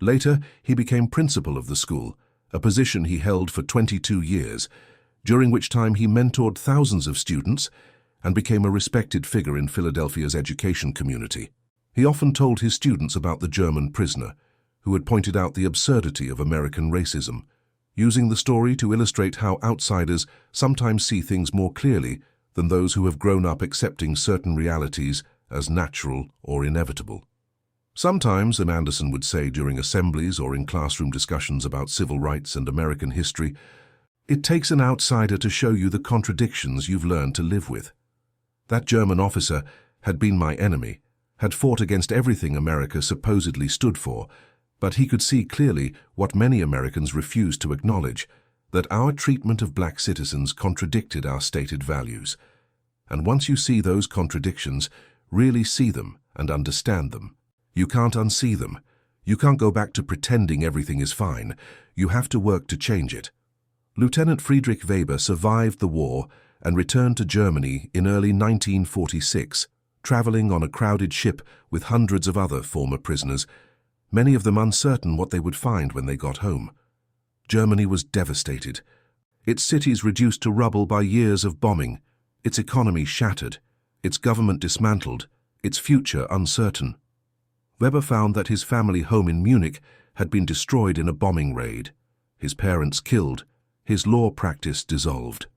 Later, he became principal of the school, a position he held for 22 years, during which time he mentored thousands of students and became a respected figure in Philadelphia's education community. He often told his students about the German prisoner, who had pointed out the absurdity of American racism, using the story to illustrate how outsiders sometimes see things more clearly than those who have grown up accepting certain realities as natural or inevitable. Sometimes, and Anderson would say during assemblies or in classroom discussions about civil rights and American history, it takes an outsider to show you the contradictions you've learned to live with. That German officer had been my enemy, had fought against everything America supposedly stood for, but he could see clearly what many Americans refused to acknowledge, that our treatment of black citizens contradicted our stated values. And once you see those contradictions, really see them and understand them, you can't unsee them. You can't go back to pretending everything is fine. You have to work to change it. Lieutenant Friedrich Weber survived the war and returned to Germany in early 1946, traveling on a crowded ship with hundreds of other former prisoners, many of them uncertain what they would find when they got home. Germany was devastated. Its cities reduced to rubble by years of bombing, its economy shattered, its government dismantled, its future uncertain. Weber found that his family home in Munich had been destroyed in a bombing raid, his parents killed, his law practice dissolved.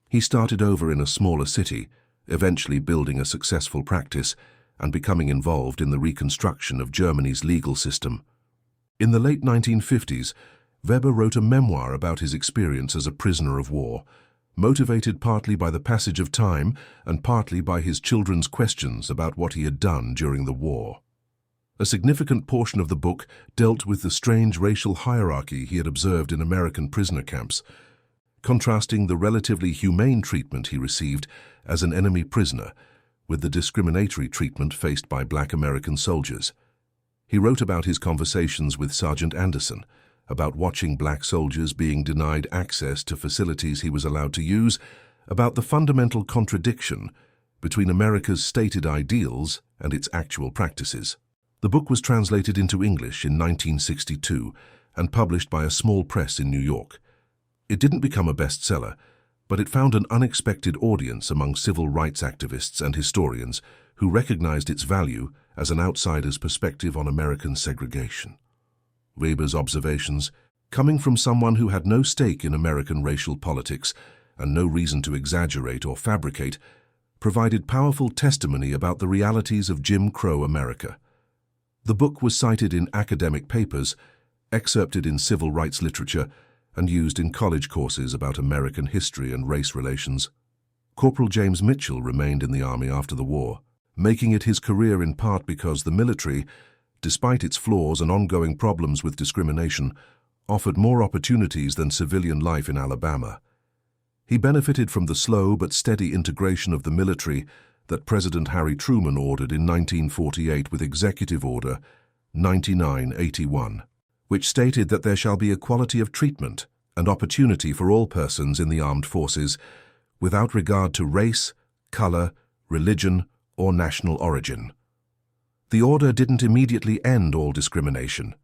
He started over in a smaller city, eventually building a successful practice and becoming involved in the reconstruction of Germany's legal system. In the late 1950s, Weber wrote a memoir about his experience as a prisoner of war, motivated partly by the passage of time and partly by his children's questions about what he had done during the war. A significant portion of the book dealt with the strange racial hierarchy he had observed in American prisoner camps, contrasting the relatively humane treatment he received as an enemy prisoner with the discriminatory treatment faced by black American soldiers. He wrote about his conversations with Sergeant Anderson, about watching black soldiers being denied access to facilities he was allowed to use, about the fundamental contradiction between America's stated ideals and its actual practices. The book was translated into English in 1962 and published by a small press in New York. It didn't become a bestseller, but it found an unexpected audience among civil rights activists and historians who recognized its value as an outsider's perspective on American segregation. Weber's observations, coming from someone who had no stake in American racial politics and no reason to exaggerate or fabricate, provided powerful testimony about the realities of Jim Crow America. The book was cited in academic papers, excerpted in civil rights literature, and used in college courses about American history and race relations. Corporal James Mitchell remained in the Army after the war, making it his career in part because the military, despite its flaws and ongoing problems with discrimination, offered more opportunities than civilian life in Alabama. He benefited from the slow but steady integration of the military that President Harry Truman ordered in 1948 with Executive Order 9981, which stated that there shall be equality of treatment and opportunity for all persons in the armed forces, without regard to race, color, religion, or national origin. The order didn't immediately end all discrimination.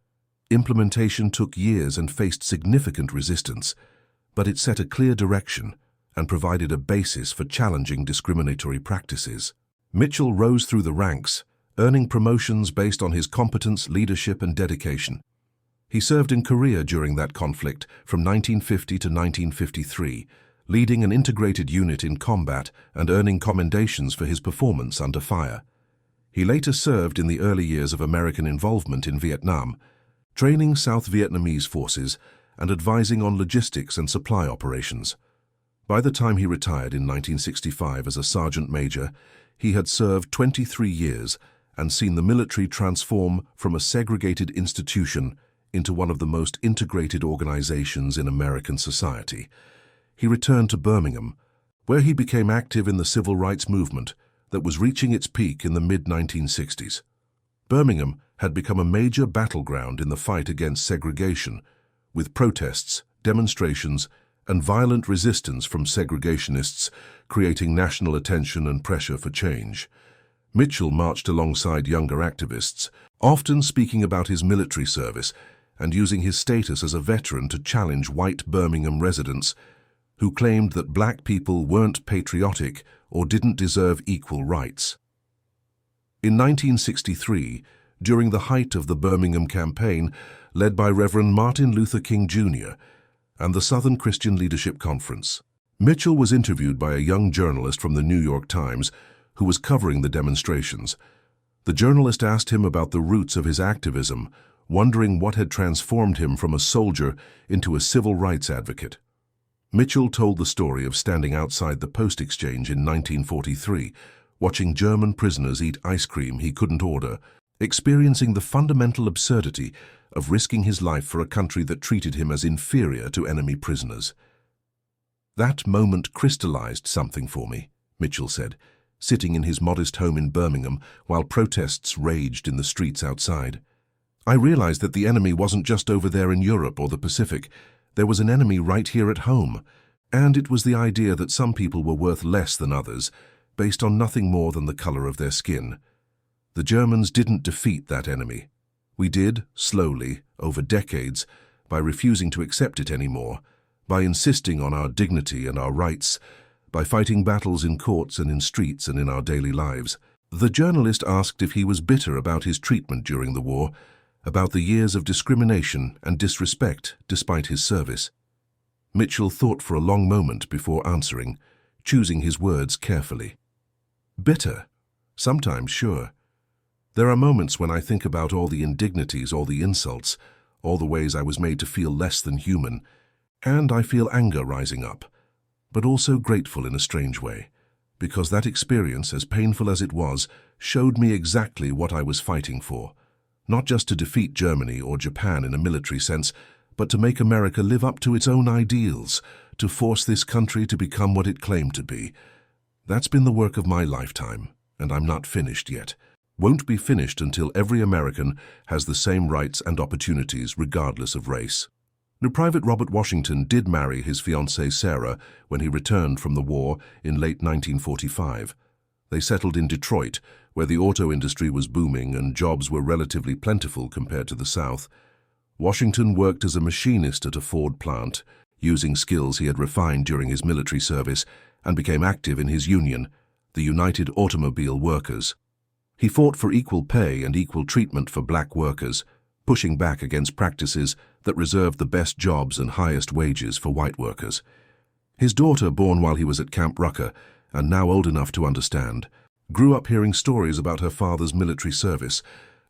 Implementation took years and faced significant resistance, but it set a clear direction and provided a basis for challenging discriminatory practices. Mitchell rose through the ranks, earning promotions based on his competence, leadership, and dedication. He served in Korea during that conflict from 1950 to 1953, leading an integrated unit in combat and earning commendations for his performance under fire. He later served in the early years of American involvement in Vietnam, training South Vietnamese forces and advising on logistics and supply operations. By the time he retired in 1965 as a sergeant major, he had served 23 years and seen the military transform from a segregated institution into one of the most integrated organizations in American society. He returned to Birmingham, where he became active in the civil rights movement that was reaching its peak in the mid-1960s. Birmingham had become a major battleground in the fight against segregation, with protests, demonstrations, and violent resistance from segregationists creating national attention and pressure for change. Mitchell marched alongside younger activists, often speaking about his military service and using his status as a veteran to challenge white Birmingham residents who claimed that black people weren't patriotic or didn't deserve equal rights. In 1963, during the height of the Birmingham campaign led by Reverend Martin Luther King Jr., and the Southern Christian Leadership Conference, Mitchell was interviewed by a young journalist from the New York Times who was covering the demonstrations. The journalist asked him about the roots of his activism, wondering what had transformed him from a soldier into a civil rights advocate. Mitchell told the story of standing outside the Post Exchange in 1943, watching German prisoners eat ice cream he couldn't order, experiencing the fundamental absurdity of risking his life for a country that treated him as inferior to enemy prisoners. "That moment crystallized something for me," Mitchell said, sitting in his modest home in Birmingham while protests raged in the streets outside. "I realized that the enemy wasn't just over there in Europe or the Pacific. There was an enemy right here at home, and it was the idea that some people were worth less than others, based on nothing more than the color of their skin. The Germans didn't defeat that enemy. We did, slowly, over decades, by refusing to accept it anymore, by insisting on our dignity and our rights, by fighting battles in courts and in streets and in our daily lives. The journalist asked if he was bitter about his treatment during the war, about the years of discrimination and disrespect despite his service. Mitchell thought for a long moment before answering, choosing his words carefully. Bitter? Sometimes, sure. There are moments when I think about all the indignities, all the insults, all the ways I was made to feel less than human, and I feel anger rising up, but also grateful in a strange way, because that experience, as painful as it was, showed me exactly what I was fighting for. Not just to defeat Germany or Japan in a military sense, but to make America live up to its own ideals, to force this country to become what it claimed to be. That's been the work of my lifetime, and I'm not finished yet. Won't be finished until every American has the same rights and opportunities regardless of race. Now, Private Robert Washington did marry his fiancée Sarah when he returned from the war in late 1945. They settled in Detroit, where the auto industry was booming and jobs were relatively plentiful compared to the South. Washington worked as a machinist at a Ford plant, using skills he had refined during his military service, and became active in his union, the United Automobile Workers. He fought for equal pay and equal treatment for black workers, pushing back against practices that reserved the best jobs and highest wages for white workers. His daughter, born while he was at Camp Rucker, and now old enough to understand, grew up hearing stories about her father's military service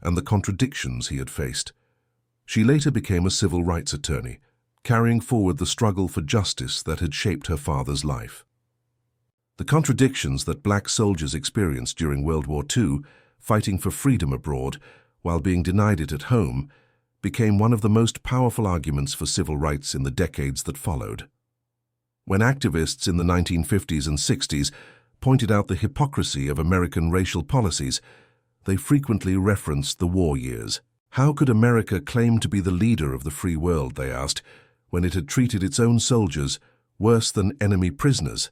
and the contradictions he had faced. She later became a civil rights attorney, carrying forward the struggle for justice that had shaped her father's life. The contradictions that black soldiers experienced during World War II, fighting for freedom abroad while being denied it at home, became one of the most powerful arguments for civil rights in the decades that followed. When activists in the 1950s and 60s pointed out the hypocrisy of American racial policies, they frequently referenced the war years. How could America claim to be the leader of the free world, they asked, when it had treated its own soldiers worse than enemy prisoners?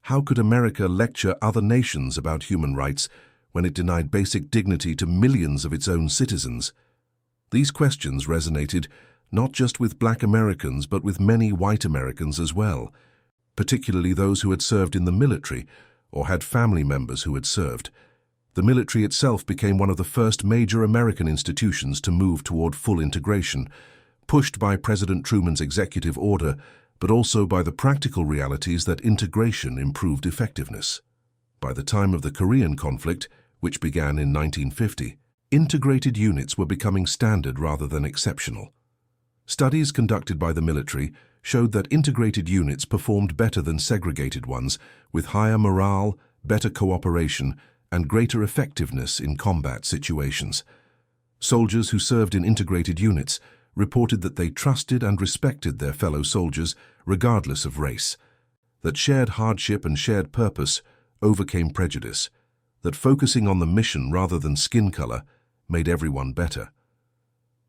How could America lecture other nations about human rights when it denied basic dignity to millions of its own citizens? These questions resonated not just with black Americans but with many white Americans as well, particularly those who had served in the military or had family members who had served. The military itself became one of the first major American institutions to move toward full integration, pushed by President Truman's executive order, but also by the practical realities that integration improved effectiveness. By the time of the Korean conflict, which began in 1950, integrated units were becoming standard rather than exceptional. Studies conducted by the military showed that integrated units performed better than segregated ones, with higher morale, better cooperation, and greater effectiveness in combat situations. Soldiers who served in integrated units reported that they trusted and respected their fellow soldiers regardless of race, that shared hardship and shared purpose overcame prejudice, that focusing on the mission rather than skin color made everyone better.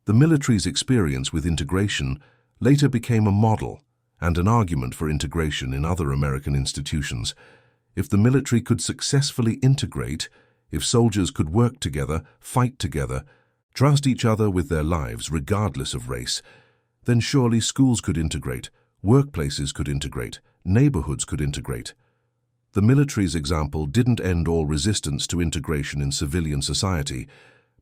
The military's experience with integration later became a model and an argument for integration in other American institutions. If the military could successfully integrate, if soldiers could work together, fight together, trust each other with their lives regardless of race, then surely schools could integrate, workplaces could integrate, neighborhoods could integrate. The military's example didn't end all resistance to integration in civilian society,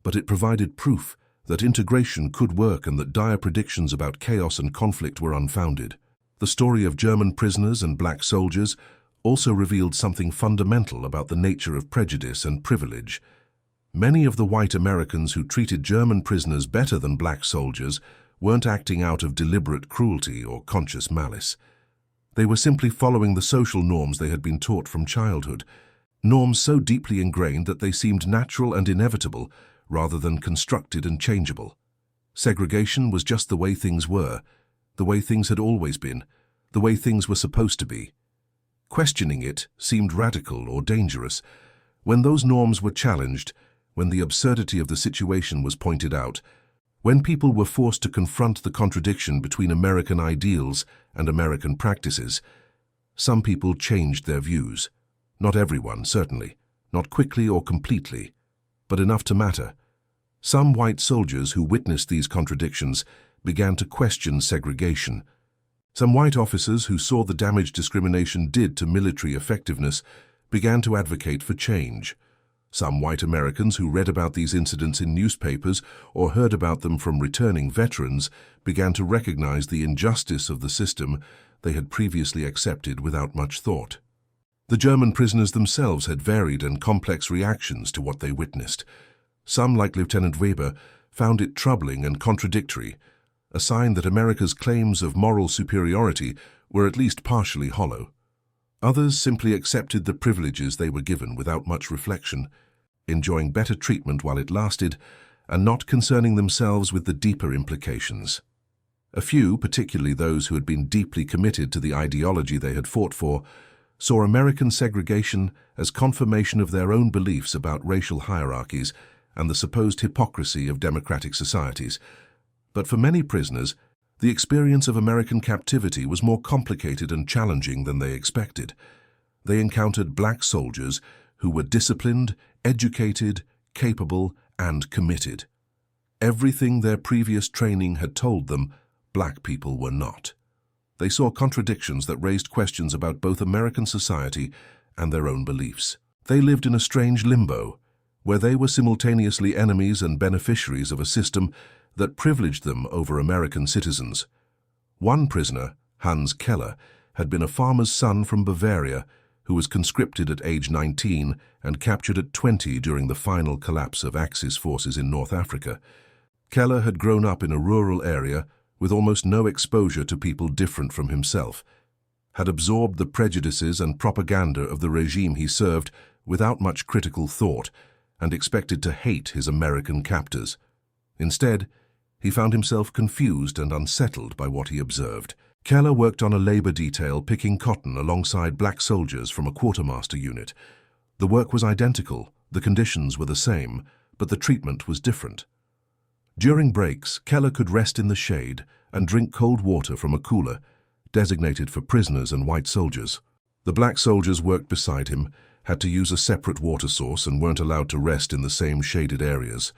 but it provided proof that integration could work and that dire predictions about chaos and conflict were unfounded. The story of German prisoners and black soldiers also revealed something fundamental about the nature of prejudice and privilege. Many of the white Americans who treated German prisoners better than black soldiers weren't acting out of deliberate cruelty or conscious malice. They were simply following the social norms they had been taught from childhood, norms so deeply ingrained that they seemed natural and inevitable rather than constructed and changeable. Segregation was just the way things were, the way things had always been, the way things were supposed to be. Questioning it seemed radical or dangerous. When those norms were challenged, when the absurdity of the situation was pointed out, When people were forced to confront the contradiction between American ideals and American practices, some people changed their views. Not everyone, certainly, not quickly or completely, but enough to matter. Some white soldiers who witnessed these contradictions began to question segregation. Some white officers who saw the damage discrimination did to military effectiveness began to advocate for change. Some white Americans who read about these incidents in newspapers or heard about them from returning veterans began to recognize the injustice of the system they had previously accepted without much thought. The German prisoners themselves had varied and complex reactions to what they witnessed. Some, like Lieutenant Weber, found it troubling and contradictory, a sign that America's claims of moral superiority were at least partially hollow. Others simply accepted the privileges they were given without much reflection, enjoying better treatment while it lasted, and not concerning themselves with the deeper implications. A few, particularly those who had been deeply committed to the ideology they had fought for, saw American segregation as confirmation of their own beliefs about racial hierarchies and the supposed hypocrisy of democratic societies. But for many prisoners, the experience of American captivity was more complicated and challenging than they expected. They encountered black soldiers who were disciplined, educated, capable, and committed. Everything their previous training had told them, black people were not. They saw contradictions that raised questions about both American society and their own beliefs. They lived in a strange limbo, where they were simultaneously enemies and beneficiaries of a system that privileged them over American citizens. One prisoner, Hans Keller, had been a farmer's son from Bavaria who was conscripted at age 19 and captured at 20 during the final collapse of Axis forces in North Africa. Keller had grown up in a rural area with almost no exposure to people different from himself, had absorbed the prejudices and propaganda of the regime he served without much critical thought, and expected to hate his American captors. Instead, he found himself confused and unsettled by what he observed. Keller worked on a labor detail picking cotton alongside black soldiers from a quartermaster unit. The work was identical, the conditions were the same, but the treatment was different. During breaks, Keller could rest in the shade and drink cold water from a cooler, designated for prisoners and white soldiers. The black soldiers worked beside him, had to use a separate water source and weren't allowed to rest in the same shaded areas.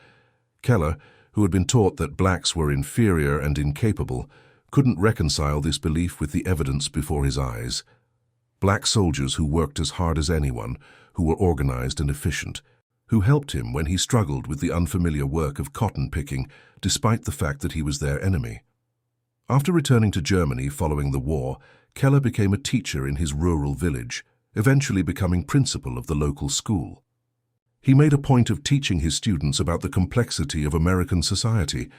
Keller, who had been taught that blacks were inferior and incapable, couldn't reconcile this belief with the evidence before his eyes. Black soldiers who worked as hard as anyone, who were organized and efficient, who helped him when he struggled with the unfamiliar work of cotton picking, despite the fact that he was their enemy. After returning to Germany following the war, Keller became a teacher in his rural village, eventually becoming principal of the local school. He made a point of teaching his students about the complexity of American society,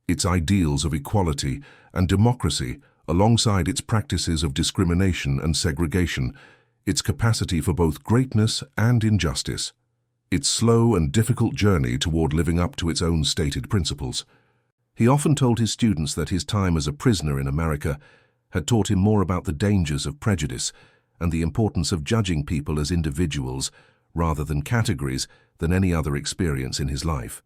its ideals of equality and democracy alongside its practices of discrimination and segregation, its capacity for both greatness and injustice, its slow and difficult journey toward living up to its own stated principles. He often told his students that his time as a prisoner in America had taught him more about the dangers of prejudice and the importance of judging people as individuals rather than categories than any other experience in his life.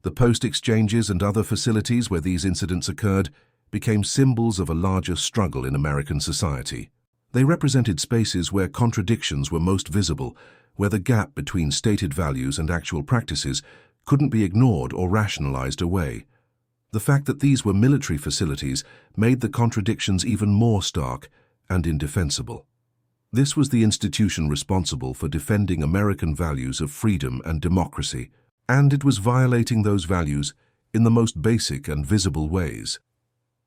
The post exchanges and other facilities where these incidents occurred became symbols of a larger struggle in American society. They represented spaces where contradictions were most visible, where the gap between stated values and actual practices couldn't be ignored or rationalized away. The fact that these were military facilities made the contradictions even more stark and indefensible. This was the institution responsible for defending American values of freedom and democracy, and it was violating those values in the most basic and visible ways.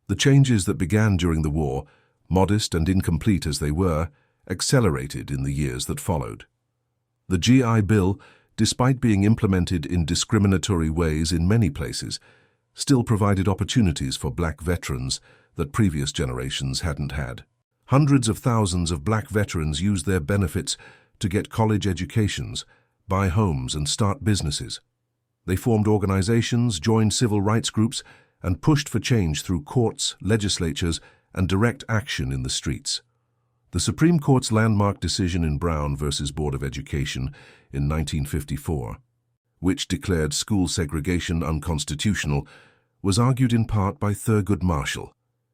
The changes that began during the war, modest and incomplete as they were, accelerated in the years that followed. The GI Bill, despite being implemented in discriminatory ways in many places, still provided opportunities for black veterans that previous generations hadn't had. Hundreds of thousands of black veterans used their benefits to get college educations, buy homes, and start businesses. They formed organizations, joined civil rights groups, and pushed for change through courts, legislatures, and direct action in the streets. The Supreme Court's landmark decision in Brown v. Board of Education in 1954 which declared school segregation unconstitutional, was argued in part by Thurgood Marshall,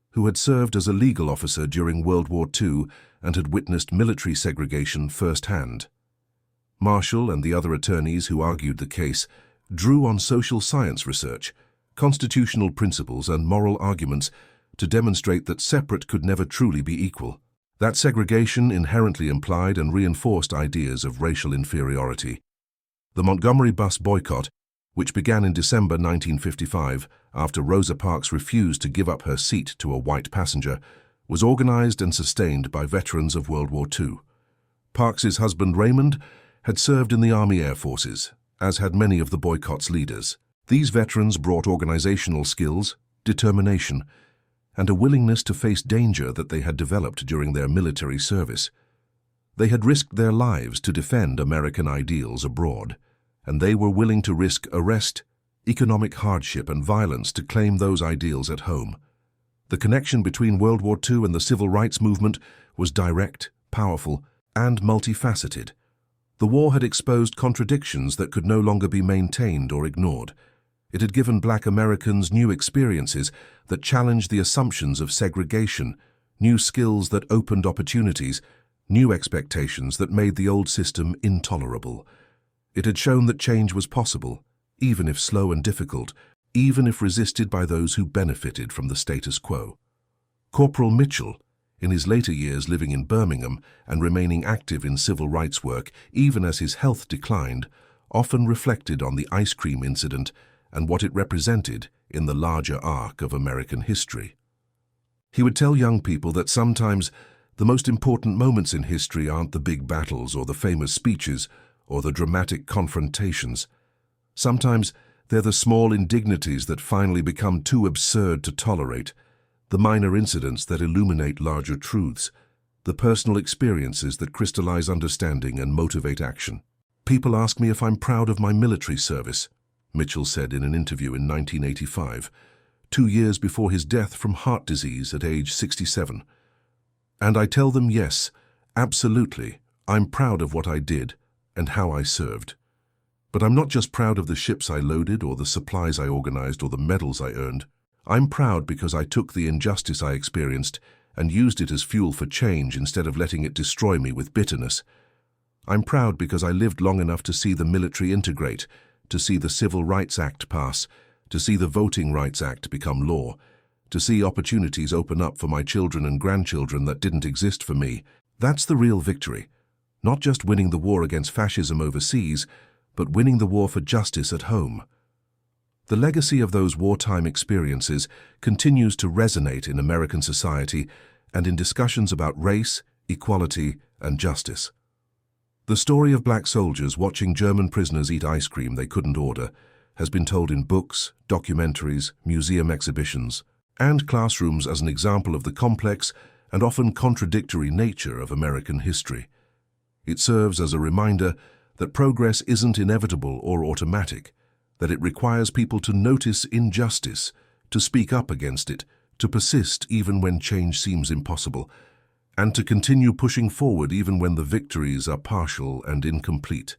who had served as a legal officer during World War II and had witnessed military segregation firsthand. Marshall and the other attorneys who argued the case drew on social science research, constitutional principles and moral arguments to demonstrate that separate could never truly be equal, that segregation inherently implied and reinforced ideas of racial inferiority. The Montgomery bus boycott, which began in December 1955 after Rosa Parks refused to give up her seat to a white passenger, was organized and sustained by veterans of World War II. Parks's husband Raymond had served in the Army Air Forces, as had many of the boycott's leaders. These veterans brought organizational skills, determination, and a willingness to face danger that they had developed during their military service. They had risked their lives to defend American ideals abroad, and they were willing to risk arrest, economic hardship, and violence to claim those ideals at home. The connection between World War II and the civil rights movement was direct, powerful, and multifaceted. The war had exposed contradictions that could no longer be maintained or ignored. It had given Black Americans new experiences that challenged the assumptions of segregation, new skills that opened opportunities, new expectations that made the old system intolerable. It had shown that change was possible, even if slow and difficult, even if resisted by those who benefited from the status quo. Corporal Mitchell, in his later years living in Birmingham and remaining active in civil rights work even as his health declined, often reflected on the ice cream incident and what it represented in the larger arc of American history. He would tell young people that sometimes the most important moments in history aren't the big battles or the famous speeches or the dramatic confrontations. Sometimes they're the small indignities that finally become too absurd to tolerate, the minor incidents that illuminate larger truths, the personal experiences that crystallize understanding and motivate action. People ask me if I'm proud of my military service, Mitchell said in an interview in 1985, 2 years before his death from heart disease at age 67. And I tell them yes, absolutely, I'm proud of what I did and how I served. But I'm not just proud of the ships I loaded or the supplies I organized or the medals I earned. I'm proud because I took the injustice I experienced and used it as fuel for change instead of letting it destroy me with bitterness. I'm proud because I lived long enough to see the military integrate, to see the Civil Rights Act pass, to see the Voting Rights Act become law, to see opportunities open up for my children and grandchildren that didn't exist for me. That's the real victory. Not just winning the war against fascism overseas, but winning the war for justice at home. The legacy of those wartime experiences continues to resonate in American society and in discussions about race, equality, and justice. The story of black soldiers watching German prisoners eat ice cream they couldn't order has been told in books, documentaries, museum exhibitions, and classrooms as an example of the complex and often contradictory nature of American history. It serves as a reminder that progress isn't inevitable or automatic, that it requires people to notice injustice, to speak up against it, to persist even when change seems impossible, and to continue pushing forward even when the victories are partial and incomplete.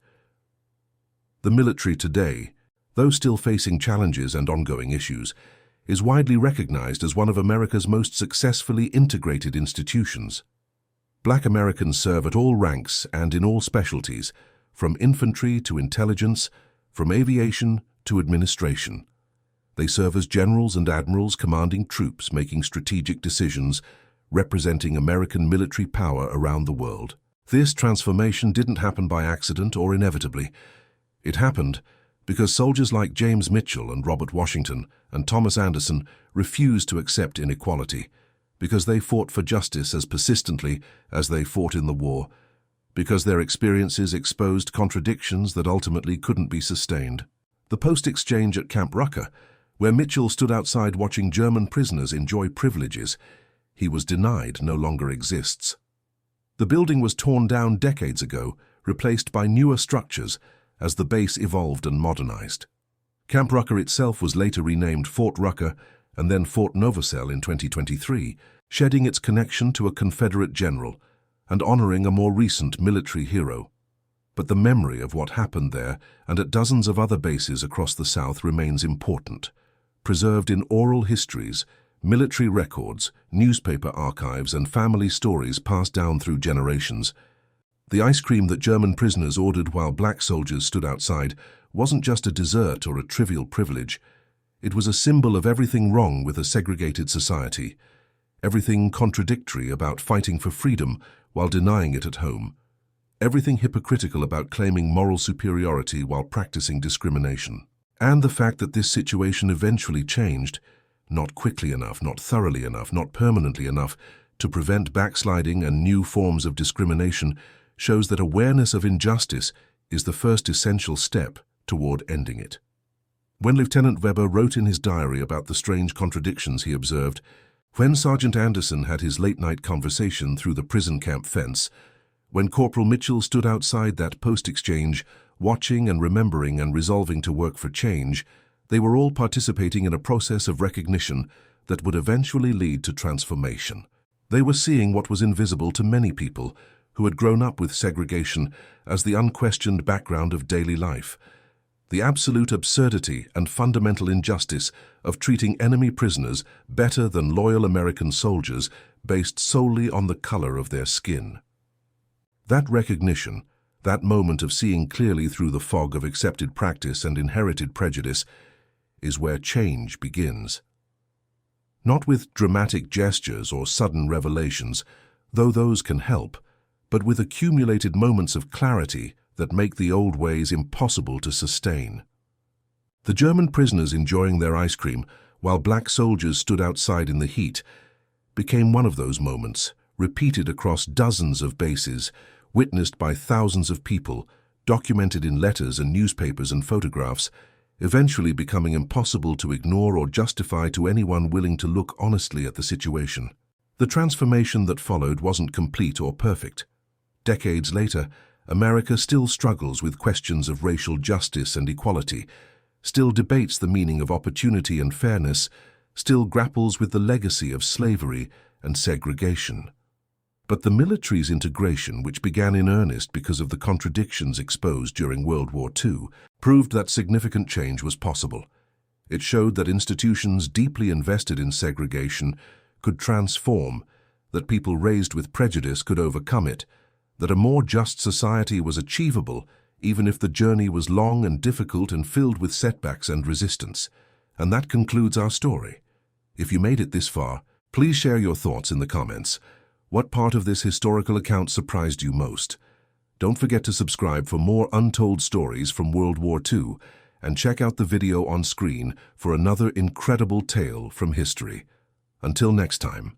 The military today, though still facing challenges and ongoing issues, is widely recognized as one of America's most successfully integrated institutions. Black Americans serve at all ranks and in all specialties, from infantry to intelligence, from aviation to administration. They serve as generals and admirals commanding troops making strategic decisions, representing American military power around the world. This transformation didn't happen by accident or inevitably. It happened because soldiers like James Mitchell and Robert Washington and Thomas Anderson refused to accept inequality, because they fought for justice as persistently as they fought in the war, because their experiences exposed contradictions that ultimately couldn't be sustained. The post-exchange at Camp Rucker, where Mitchell stood outside watching German prisoners enjoy privileges he was denied, no longer exists. The building was torn down decades ago, replaced by newer structures as the base evolved and modernized. Camp Rucker itself was later renamed Fort Rucker and then Fort Novosel in 2023, shedding its connection to a Confederate general and honoring a more recent military hero. But the memory of what happened there and at dozens of other bases across the South remains important, preserved in oral histories, military records, newspaper archives, and family stories passed down through generations. The ice cream that German prisoners ordered while black soldiers stood outside wasn't just a dessert or a trivial privilege. It was a symbol of everything wrong with a segregated society, everything contradictory about fighting for freedom while denying it at home, everything hypocritical about claiming moral superiority while practicing discrimination. And the fact that this situation eventually changed, not quickly enough, not thoroughly enough, not permanently enough to prevent backsliding and new forms of discrimination, shows that awareness of injustice is the first essential step toward ending it. When Lieutenant Weber wrote in his diary about the strange contradictions he observed, when Sergeant Anderson had his late-night conversation through the prison camp fence, when Corporal Mitchell stood outside that post-exchange, watching and remembering and resolving to work for change, they were all participating in a process of recognition that would eventually lead to transformation. They were seeing what was invisible to many people who had grown up with segregation as the unquestioned background of daily life, the absolute absurdity and fundamental injustice of treating enemy prisoners better than loyal American soldiers based solely on the color of their skin. That recognition, that moment of seeing clearly through the fog of accepted practice and inherited prejudice, is where change begins. Not with dramatic gestures or sudden revelations, though those can help, but with accumulated moments of clarity that make the old ways impossible to sustain. The German prisoners enjoying their ice cream while black soldiers stood outside in the heat became one of those moments, repeated across dozens of bases, witnessed by thousands of people, documented in letters and newspapers and photographs, eventually becoming impossible to ignore or justify to anyone willing to look honestly at the situation. The transformation that followed wasn't complete or perfect. Decades later, America still struggles with questions of racial justice and equality, still debates the meaning of opportunity and fairness, still grapples with the legacy of slavery and segregation. But the military's integration, which began in earnest because of the contradictions exposed during World War II, proved that significant change was possible. It showed that institutions deeply invested in segregation could transform, that people raised with prejudice could overcome it, that a more just society was achievable even if the journey was long and difficult and filled with setbacks and resistance. And that concludes our story. If you made it this far, please share your thoughts in the comments. What part of this historical account surprised you most? Don't forget to subscribe for more untold stories from World War II and check out the video on screen for another incredible tale from history. Until next time.